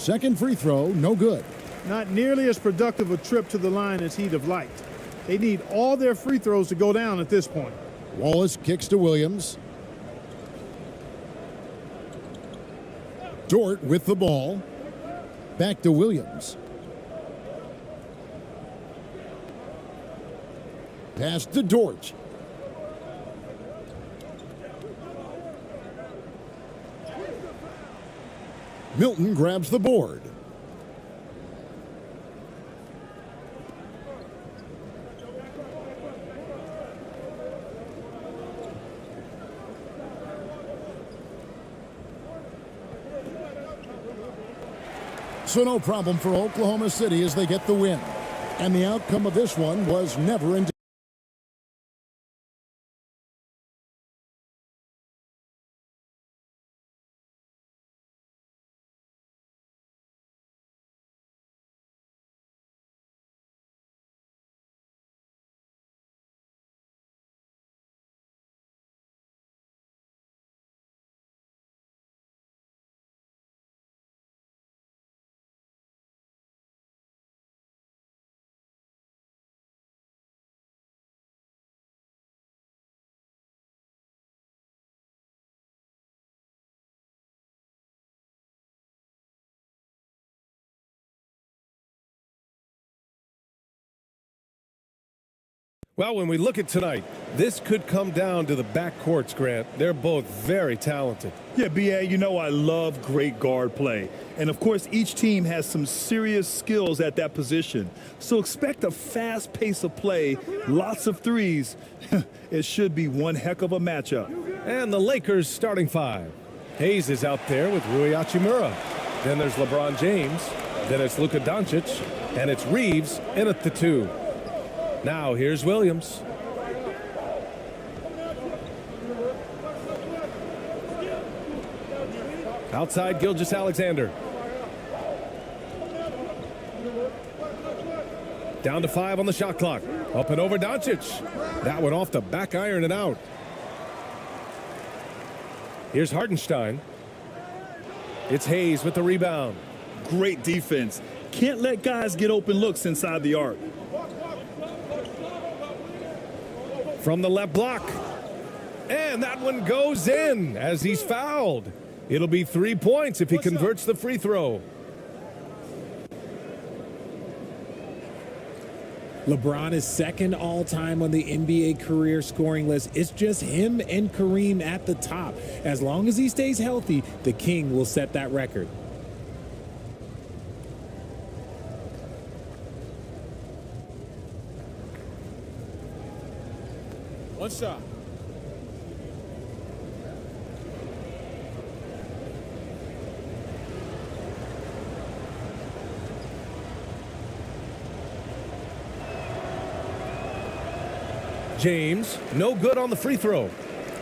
Second free throw, no good. Not nearly as productive a trip to the line as he'd have liked. They need all their free throws to go down at this point. Wallace kicks to Williams. Dort with the ball. Back to Williams. Pass to Dort. Milton grabs the board. So no problem for Oklahoma City as they get the win. And the outcome of this one was never in. Well, when we look at tonight, this could come down to the backcourts, Grant. They're both very talented. Yeah, B.A., you know I love great guard play. And, of course, each team has some serious skills at that position. So expect a fast pace of play, lots of threes. It should be one heck of a matchup. And the Lakers starting five. Hayes is out there with Rui Hachimura. Then there's LeBron James. Then it's Luka Doncic. And it's Reeves in at the two. Now here's Williams. Outside Gilgeous-Alexander. Down to 5 on the shot clock. Up and over Doncic. That one off the back iron and out. Here's Hartenstein. It's Hayes with the rebound. Great defense. Can't let guys get open looks inside the arc. From the left block. And that one goes in as he's fouled. It'll be 3 points if he converts the free throw. LeBron is second all-time on the NBA career scoring list. It's just him and Kareem at the top. As long as he stays healthy, the King will set that record. One shot. James, no good on the free throw.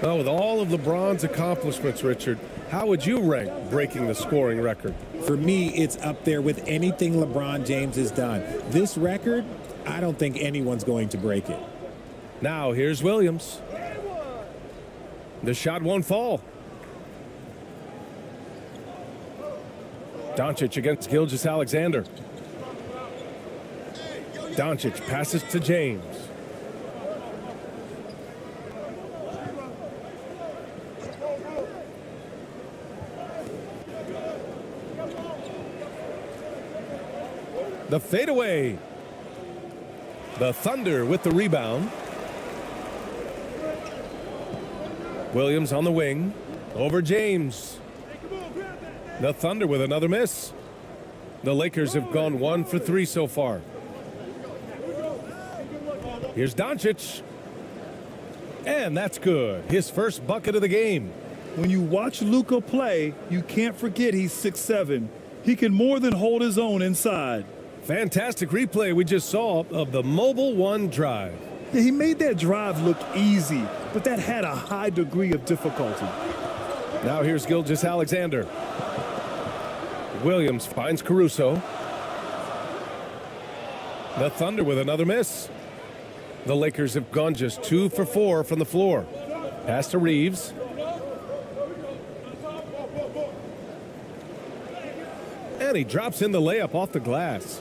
Well, with all of LeBron's accomplishments, Richard, how would you rank breaking the scoring record? For me, it's up there with anything LeBron James has done. This record, I don't think anyone's going to break it. Now here's Williams. The shot won't fall. Doncic against Gilgeous-Alexander. Doncic passes to James. The fadeaway. The Thunder with the rebound. Williams on the wing. Over James. The Thunder with another miss. The Lakers have gone 1 for 3 so far. Here's Doncic. And that's good. His first bucket of the game. When you watch Luka play, you can't forget he's 6'7". He can more than hold his own inside. Fantastic replay we just saw of the Mobile One drive. Yeah, he made that drive look easy, but that had a high degree of difficulty. Now here's Gilgeous-Alexander. Williams finds Caruso. The Thunder with another miss. The Lakers have gone just 2 for 4 from the floor. Pass to Reeves. And he drops in the layup off the glass.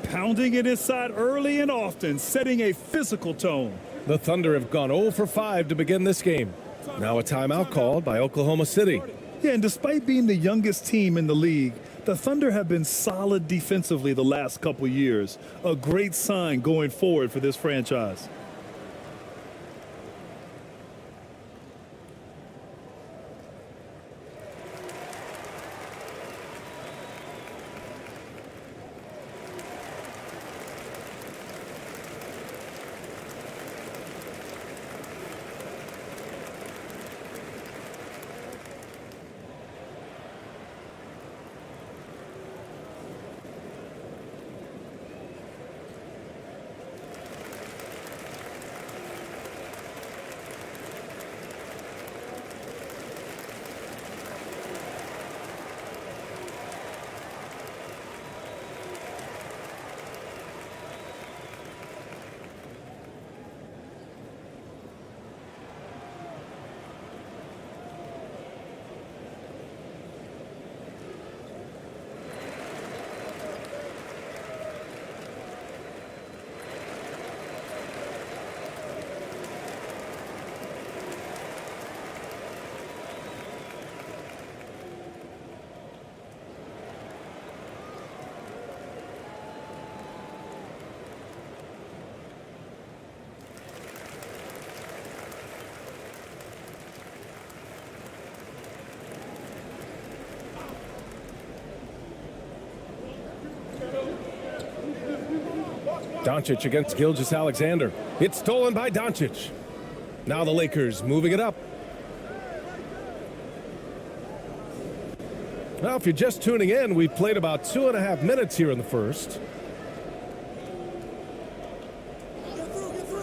Pounding it inside early and often, setting a physical tone. The Thunder have gone 0 for 5 to begin this game. Now a timeout called by Oklahoma City. Yeah, and despite being the youngest team in the league, the Thunder have been solid defensively the last couple years. A great sign going forward for this franchise. Doncic against Gilgeous-Alexander. It's stolen by Doncic. Now the Lakers moving it up. Now, if you're just tuning in, we've played about 2.5 minutes here in the first.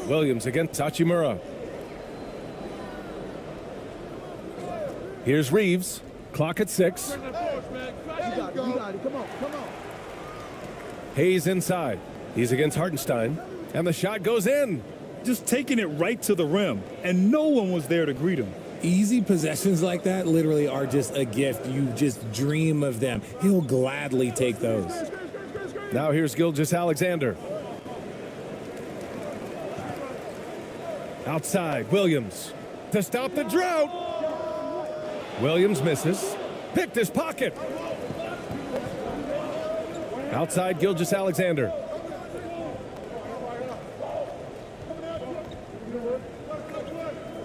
Williams against Hachimura. Here's Reeves. Clock at 6. Hayes inside. He's against Hartenstein. And the shot goes in. Just taking it right to the rim, and no one was there to greet him. Easy possessions like that literally are just a gift. You just dream of them. He'll gladly take those. Now here's Gilgeous-Alexander. Outside, Williams to stop the drought. Williams misses. Picked his pocket. Outside, Gilgeous-Alexander.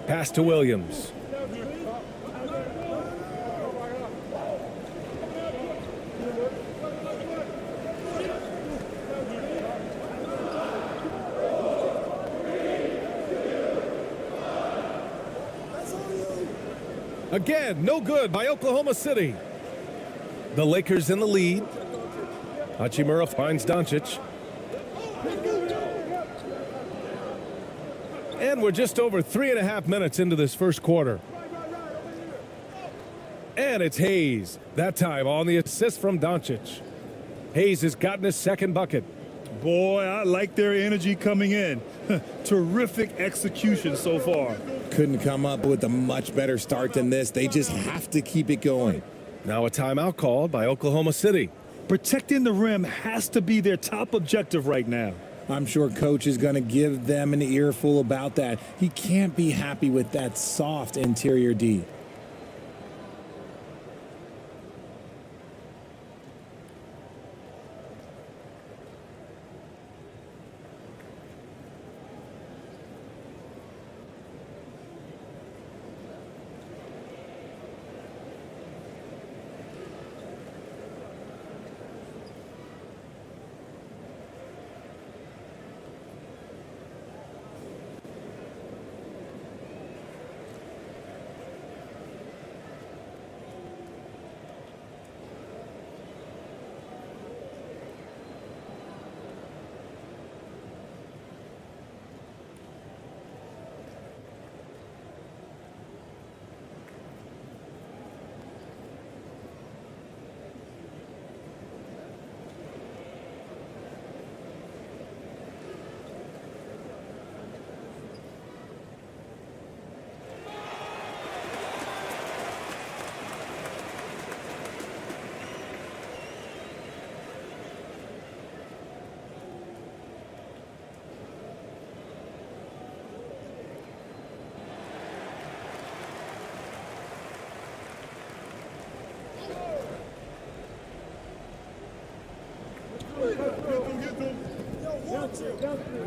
Pass to Williams. Again, no good by Oklahoma City. The Lakers in the lead. Hachimura finds Doncic. And we're just over 3.5 minutes into this first quarter. And it's Hayes. That time on the assist from Doncic. Hayes has gotten his second bucket. Boy, I like their energy coming in. Terrific execution so far. Couldn't come up with a much better start than this. They just have to keep it going. Now a timeout called by Oklahoma City. Protecting the rim has to be their top objective right now. I'm sure coach is going to give them an earful about that. He can't be happy with that soft interior D.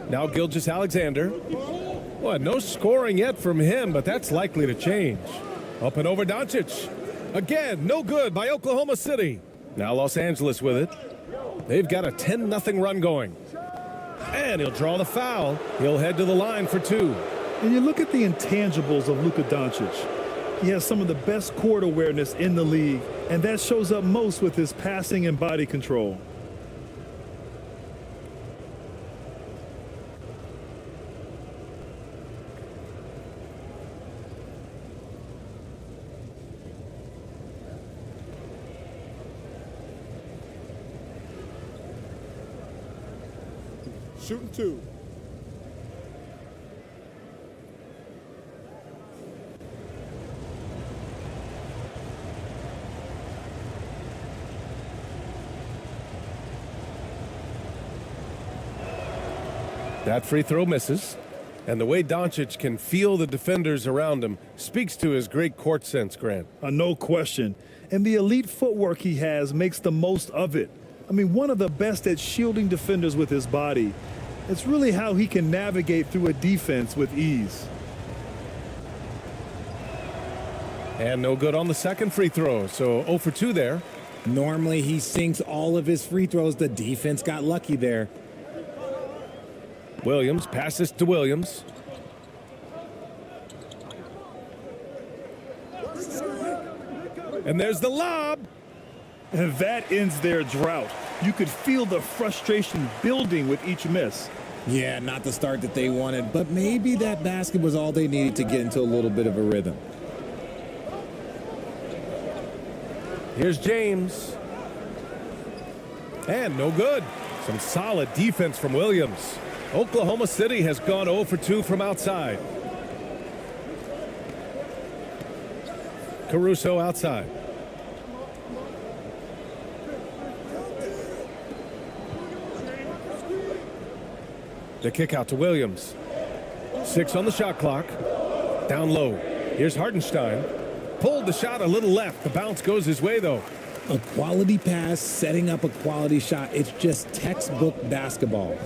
Now Gilgeous-Alexander. Well, no scoring yet from him, but that's likely to change. Up and over Doncic. Again, no good by Oklahoma City. Now Los Angeles with it. They've got a 10-0 run going. And he'll draw the foul. He'll head to the line for two. And you look at the intangibles of Luka Doncic. He has some of the best court awareness in the league, and that shows up most with his passing and body control. Shooting two. That free throw misses. And the way Doncic can feel the defenders around him speaks to his great court sense, Grant. No question. And the elite footwork he has makes the most of it. I mean, one of the best at shielding defenders with his body. It's really how he can navigate through a defense with ease. And no good on the second free throw, so 0 for 2 there. Normally he sinks all of his free throws. The defense got lucky there. Williams passes to Williams. And there's the lob. And that ends their drought. You could feel the frustration building with each miss. Yeah, not the start that they wanted, but maybe that basket was all they needed to get into a little bit of a rhythm. Here's James. And no good. Some solid defense from Williams. Oklahoma City has gone 0 for 2 from outside. Caruso outside. The kick out to Williams. 6 on the shot clock. Down low. Here's Hartenstein. Pulled the shot a little left. The bounce goes his way, though. A quality pass, setting up a quality shot. It's just textbook basketball.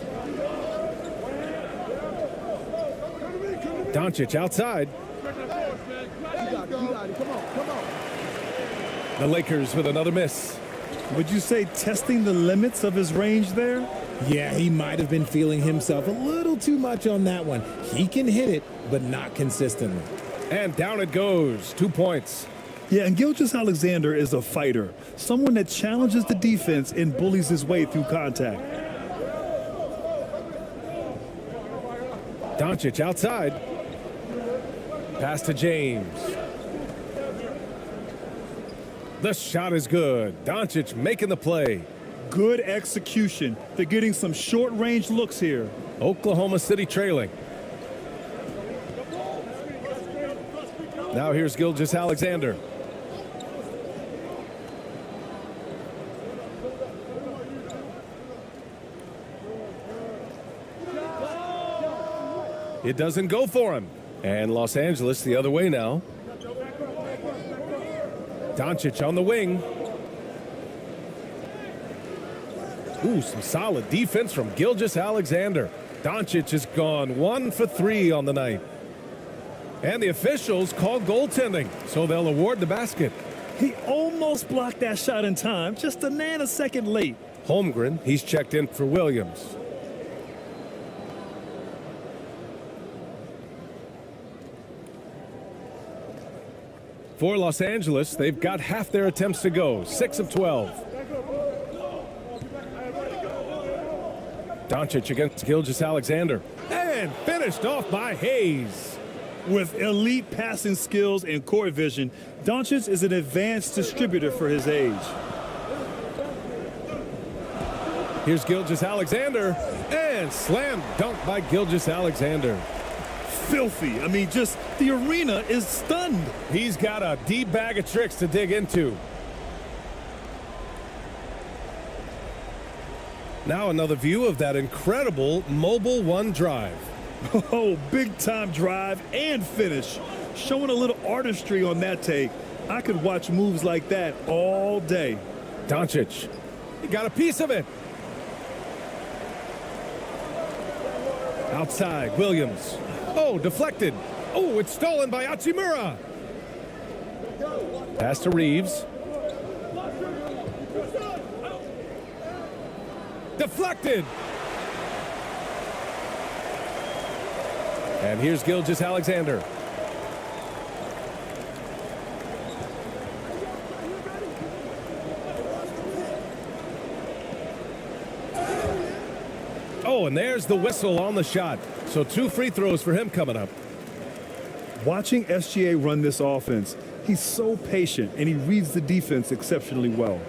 Doncic outside. The Lakers with another miss. Would you say testing the limits of his range there? Yeah, he might have been feeling himself a little too much on that one. He can hit it, but not consistently. And down it goes. 2 points. Yeah, and Gilgeous-Alexander is a fighter. Someone that challenges the defense and bullies his way through contact. Doncic outside. Pass to James. The shot is good. Doncic making the play. Good execution. They're getting some short-range looks here. Oklahoma City trailing. Now here's Gilgeous-Alexander. It doesn't go for him. And Los Angeles the other way now. Doncic on the wing. Ooh, some solid defense from Gilgeous-Alexander. Doncic has gone 1 for 3 on the night. And the officials call goaltending, so they'll award the basket. He almost blocked that shot in time, just a nanosecond late. Holmgren, he's checked in for Williams. For Los Angeles, they've got half their attempts to go, 6 of 12. Doncic against Gilgeous-Alexander. And finished off by Hayes. With elite passing skills and court vision, Doncic is an advanced distributor for his age. Here's Gilgeous-Alexander. And slam dunk by Gilgeous-Alexander. Filthy. I mean, just the arena is stunned. He's got a deep bag of tricks to dig into. Now another view of that incredible Mobile One drive. Oh, big time drive and finish. Showing a little artistry on that take. I could watch moves like that all day. Doncic, he got a piece of it. Outside, Williams. Oh, deflected. Oh, it's stolen by Hachimura. Pass to Reeves. Deflected. And here's Gilgeous-Alexander. Oh, and there's the whistle on the shot. So 2 free throws for him coming up. Watching SGA run this offense, he's so patient and he reads the defense exceptionally well.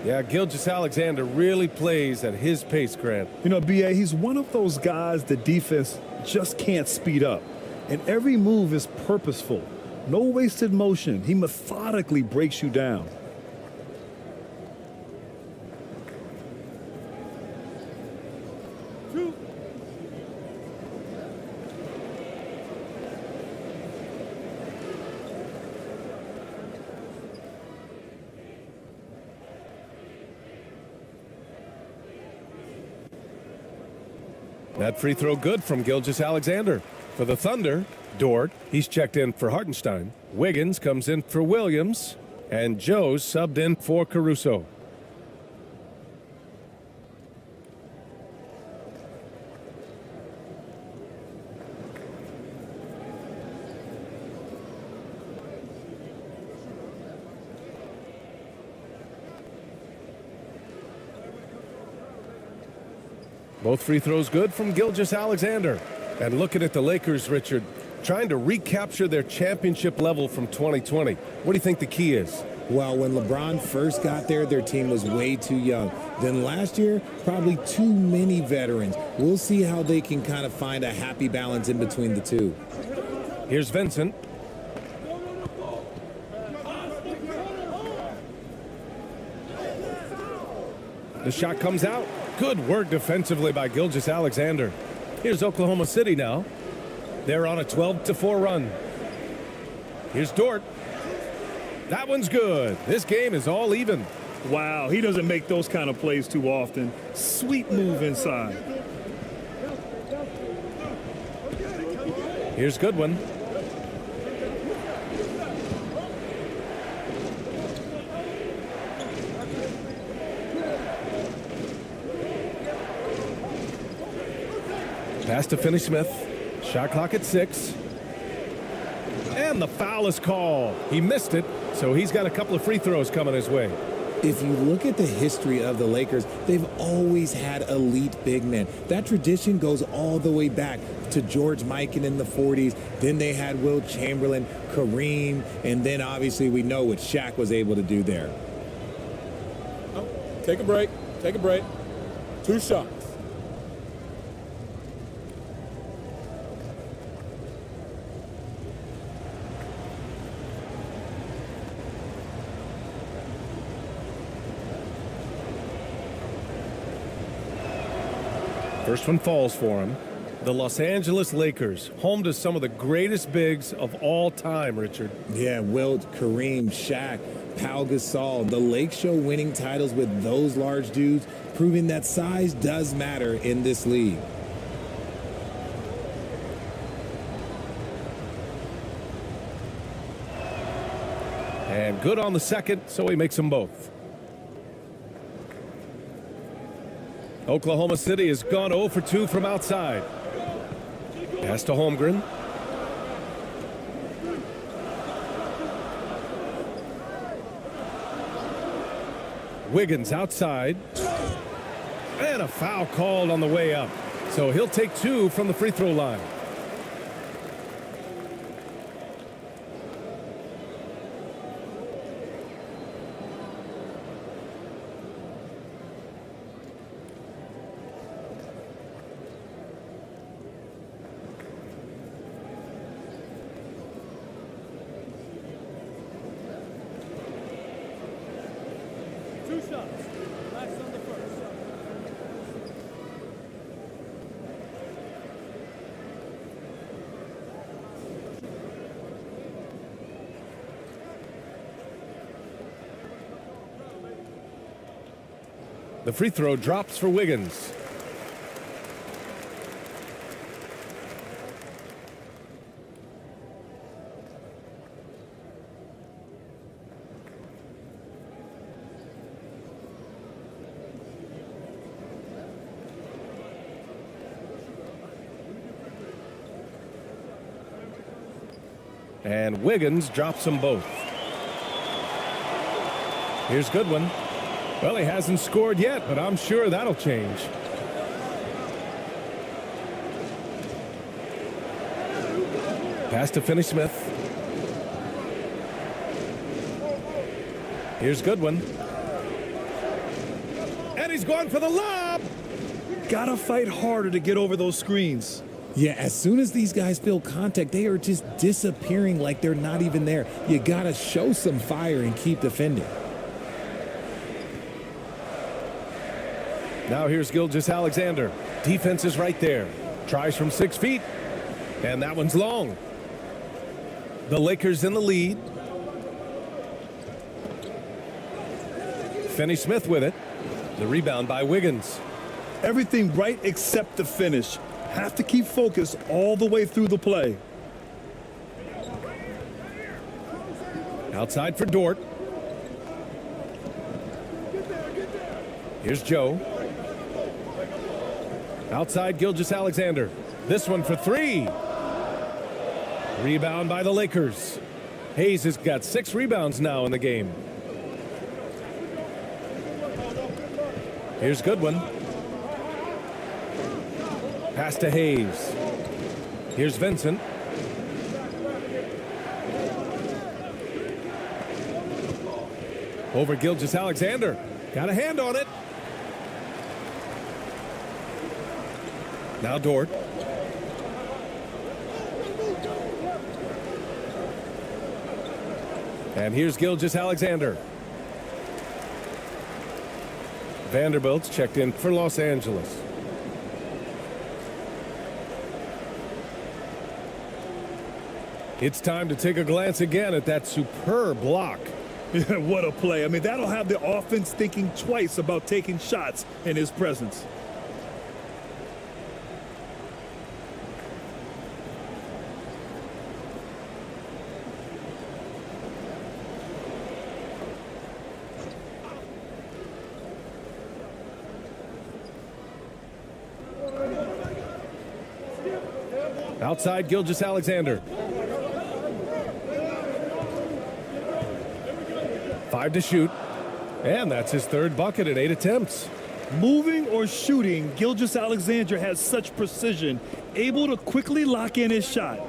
Yeah, Gilgeous-Alexander really plays at his pace, Grant. You know, B.A., he's one of those guys the defense just can't speed up. And every move is purposeful. No wasted motion. He methodically breaks you down. That free throw good from Gilgeous-Alexander. For the Thunder, Dort, he's checked in for Hartenstein. Wiggins comes in for Williams. And Joe's subbed in for Caruso. Both free throws good from Gilgeous-Alexander. And looking at the Lakers, Richard, trying to recapture their championship level from 2020. What do you think the key is? Well, when LeBron first got there, their team was way too young. Then last year, probably too many veterans. We'll see how they can kind of find a happy balance in between the two. Here's Vincent. The shot comes out. Good work defensively by Gilgeous-Alexander. Here's Oklahoma City now. They're on a 12-4 run. Here's Dort. That one's good. This game is all even. Wow, he doesn't make those kind of plays too often. Sweet move inside. Here's Goodwin. Pass to Finney-Smith. Shot clock at 6. And the foul is called. He missed it, so he's got a couple of free throws coming his way. If you look at the history of the Lakers, they've always had elite big men. That tradition goes all the way back to George Mikan in the 40s. Then they had Wilt Chamberlain, Kareem, and then obviously we know what Shaq was able to do there. Oh, take a break. Take a break. 2 shots. First one falls for him. The Los Angeles Lakers, home to some of the greatest bigs of all time, Richard. Yeah, Wilt, Kareem, Shaq, Pau Gasol. The Lake Show winning titles with those large dudes, proving that size does matter in this league. And good on the second, so he makes them both. Oklahoma City has gone 0 for 2 from outside. Pass to Holmgren. Wiggins outside. And a foul called on the way up. So he'll take 2 from the free throw line. The free throw drops for Wiggins. And Wiggins drops them both. Here's Goodwin. Well, he hasn't scored yet, but I'm sure that'll change. Pass to Finney-Smith. Here's Goodwin. And he's going for the lob. Gotta fight harder to get over those screens. Yeah, as soon as these guys feel contact, they are just disappearing like they're not even there. You gotta show some fire and keep defending. Now here's Gilgeous-Alexander. Defense is right there. Tries from 6 feet. And that one's long. The Lakers in the lead. Finney-Smith with it. The rebound by Wiggins. Everything right except the finish. Have to keep focused all the way through the play. Outside for Dort. Here's Joe. Outside Gilgeous-Alexander. This one for 3. Rebound by the Lakers. Hayes has got 6 rebounds now in the game. Here's Goodwin. Pass to Hayes. Here's Vincent. Over Gilgeous-Alexander. Got a hand on it. Now Dort. And here's Gilgeous-Alexander. Vanderbilt's checked in for Los Angeles. It's time to take a glance again at that superb block. What a play. I mean, that'll have the offense thinking twice about taking shots in his presence. Outside Gilgeous-Alexander. 5 to shoot. And that's his 3rd bucket at 8 attempts. Moving or shooting, Gilgeous-Alexander has such precision, able to quickly lock in his shot.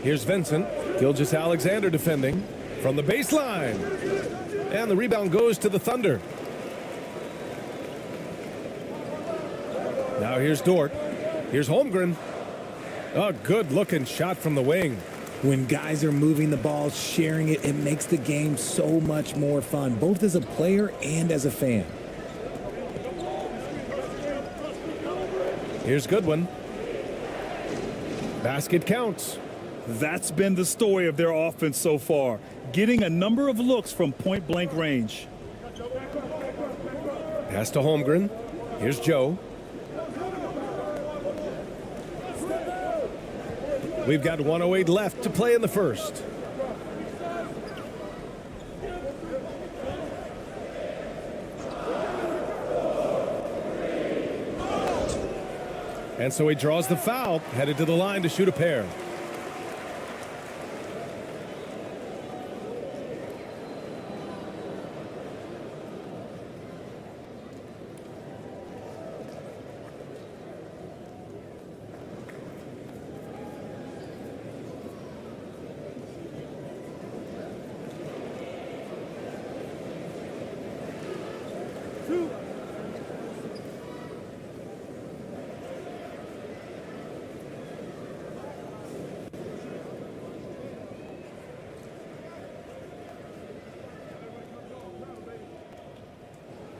Here's Vincent. Gilgeous-Alexander defending from the baseline. And the rebound goes to the Thunder. Now here's Dort. Here's Holmgren. A good-looking shot from the wing. When guys are moving the ball, sharing it, it makes the game so much more fun, both as a player and as a fan. Here's Goodwin. Basket counts. That's been the story of their offense so far, getting a number of looks from point-blank range. Pass to Holmgren. Here's Joe. We've got 1:08 left to play in the first. And so he draws the foul, headed to the line to shoot a pair.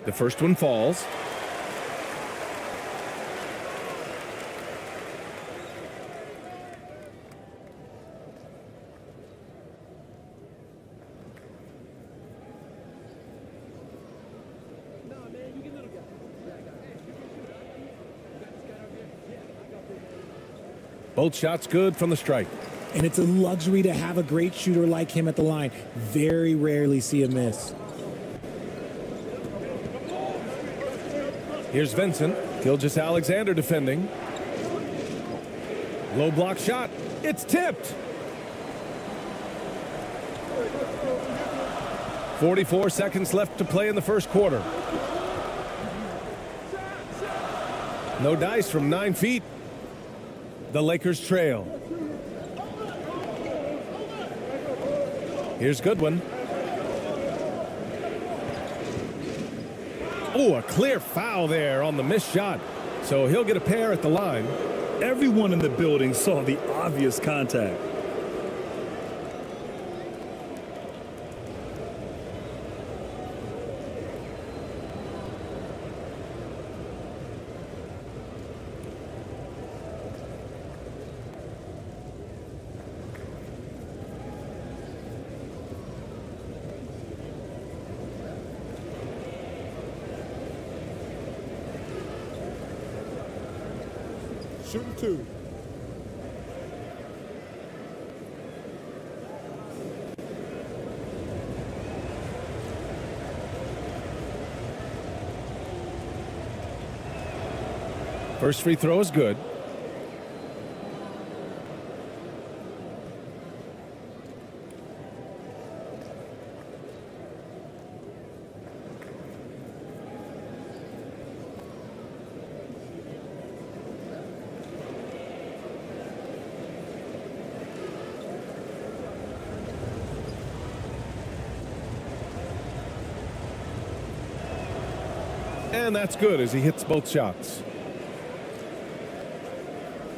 The first one falls. Both shots good from the strike. And it's a luxury to have a great shooter like him at the line. Very rarely see a miss. Here's Vincent. Gilgeous-Alexander defending. Low block shot. It's tipped. 44 seconds left to play in the first quarter. No dice from 9 feet. The Lakers trail. Here's Goodwin. Oh, a clear foul there on the missed shot. So he'll get a pair at the line. Everyone in the building saw the obvious contact. Shooting 2. First free throw is good. And that's good as he hits both shots.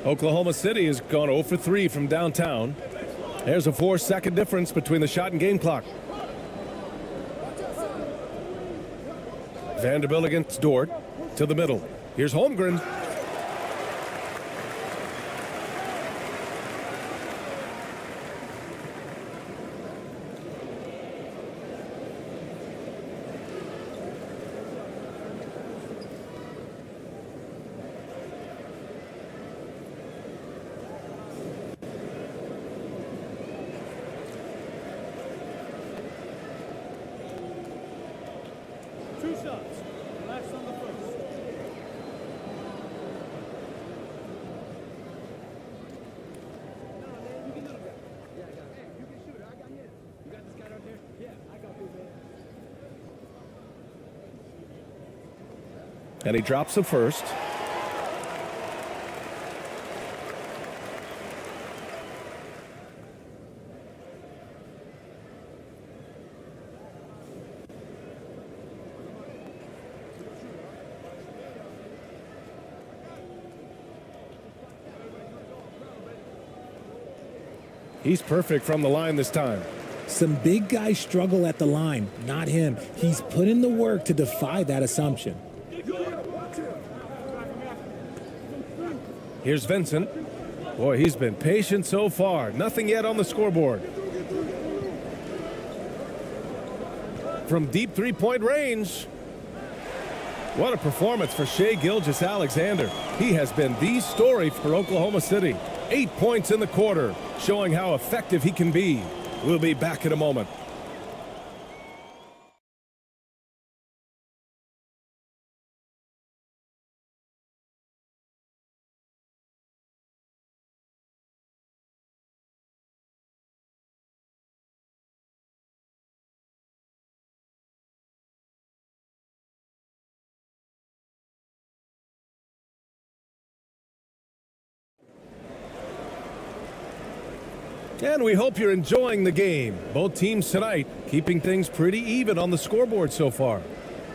Oklahoma City has gone 0 for 3 from downtown. There's a 4-second difference between the shot and game clock. Vanderbilt against Dort to the middle. Here's Holmgren. And he drops the first. He's perfect from the line this time. Some big guys struggle at the line, not him. He's put in the work to defy that assumption. Here's Vincent. Boy, he's been patient so far. Nothing yet on the scoreboard. From deep three-point range. What a performance for Shai Gilgeous-Alexander. He has been the story for Oklahoma City. 8 points in the quarter, showing how effective he can be. We'll be back in a moment. And we hope you're enjoying the game. Both teams tonight keeping things pretty even on the scoreboard so far.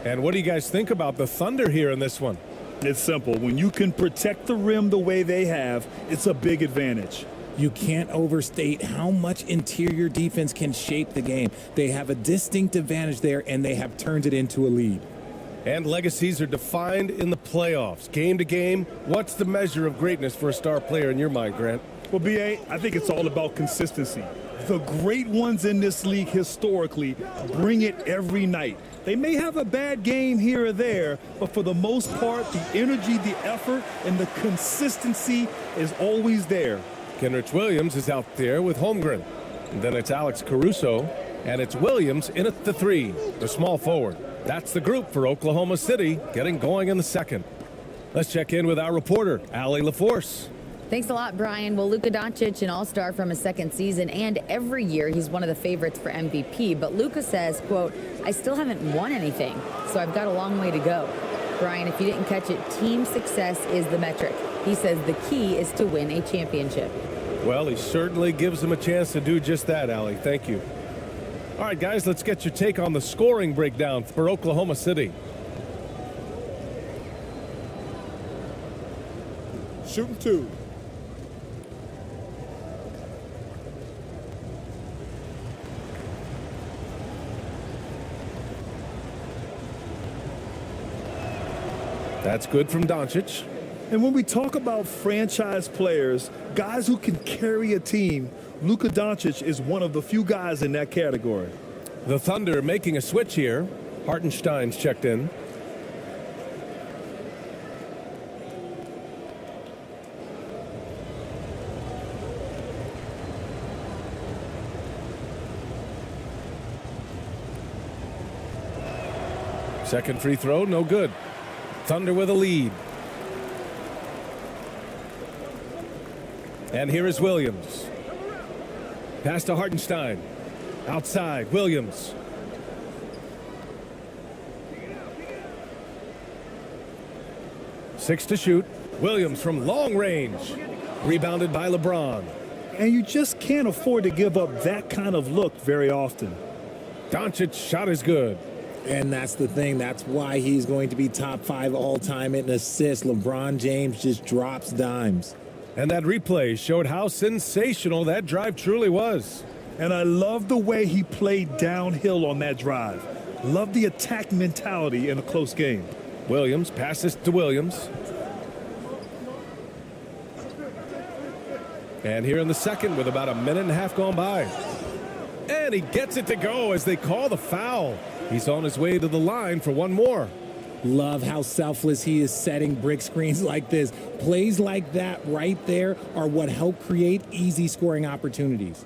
And what do you guys think about the Thunder here in this one? It's simple. When you can protect the rim the way they have, it's a big advantage. You can't overstate how much interior defense can shape the game. They have a distinct advantage there, and they have turned it into a lead. And legacies are defined in the playoffs. Game to game, what's the measure of greatness for a star player in your mind, Grant? Well, B.A., I think it's all about consistency. The great ones in this league historically bring it every night. They may have a bad game here or there, but for the most part, the energy, the effort, and the consistency is always there. Kenrich Williams is out there with Holmgren. And then it's Alex Caruso, and it's Williams in at the three, the small forward. That's the group for Oklahoma City getting going in the second. Let's check in with our reporter, Allie LaForce. Thanks a lot, Brian. Well, Luka Doncic, an all-star from his second season, and every year he's one of the favorites for MVP. But Luka says, quote, I still haven't won anything, so I've got a long way to go. Brian, if you didn't catch it, team success is the metric. He says the key is to win a championship. Well, he certainly gives them a chance to do just that, Allie. Thank you. All right, guys, let's get your take on the scoring breakdown for Oklahoma City. Shooting 2. That's good from Doncic. And when we talk about franchise players, guys who can carry a team, Luka Doncic is one of the few guys in that category. The Thunder making a switch here. Hartenstein's checked in. Second free throw, no good. Thunder with a lead. And here is Williams. Pass to Hartenstein. Outside, Williams. Six to shoot. Williams from long range. Rebounded by LeBron. And you just can't afford to give up that kind of look very often. Doncic's shot is good. And that's the thing. That's why he's going to be top 5 all-time in assists. LeBron James just drops dimes. And that replay showed how sensational that drive truly was. And I love the way he played downhill on that drive. Love the attack mentality in a close game. Williams passes to Williams. And here in the second with about a minute and a half gone by. And he gets it to go as they call the foul. He's on his way to the line for one more. Love how selfless he is setting brick screens like this. Plays like that right there are what help create easy scoring opportunities.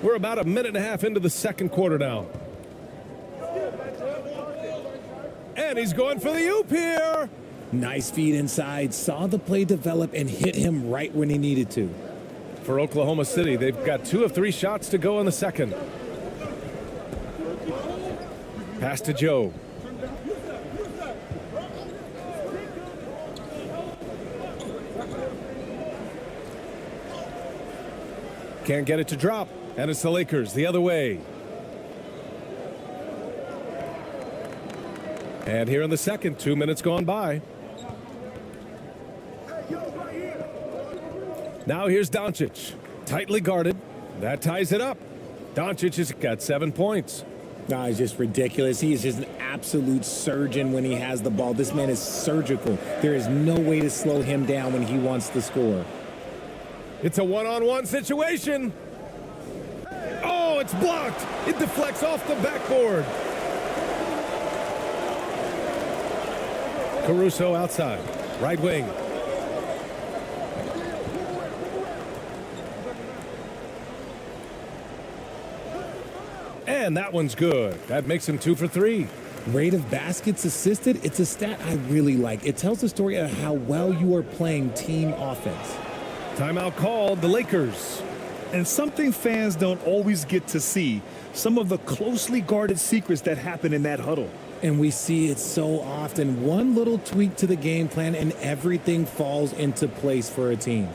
We're about a minute and a half into the second quarter now. And he's going for the oop here. Nice feed inside. Saw the play develop and hit him right when he needed to. For Oklahoma City, they've got 2 of 3 shots to go in the second. Pass to Joe. Can't get it to drop. And it's the Lakers the other way. And here in the second, 2 minutes gone by. Now here's Doncic. Tightly guarded. That ties it up. Doncic has got 7 points. No, it's just ridiculous. He is just an absolute surgeon when he has the ball. This man is surgical. There is no way to slow him down when he wants to score. It's a one-on-one situation. Oh, it's blocked. It deflects off the backboard. Caruso outside. Right wing. And that one's good. That makes him 2 for 3. Rate of baskets assisted, it's a stat I really like. It tells the story of how well you are playing team offense. Timeout called, the Lakers. And something fans don't always get to see, some of the closely guarded secrets that happen in that huddle. And we see it so often. One little tweak to the game plan and everything falls into place for a team.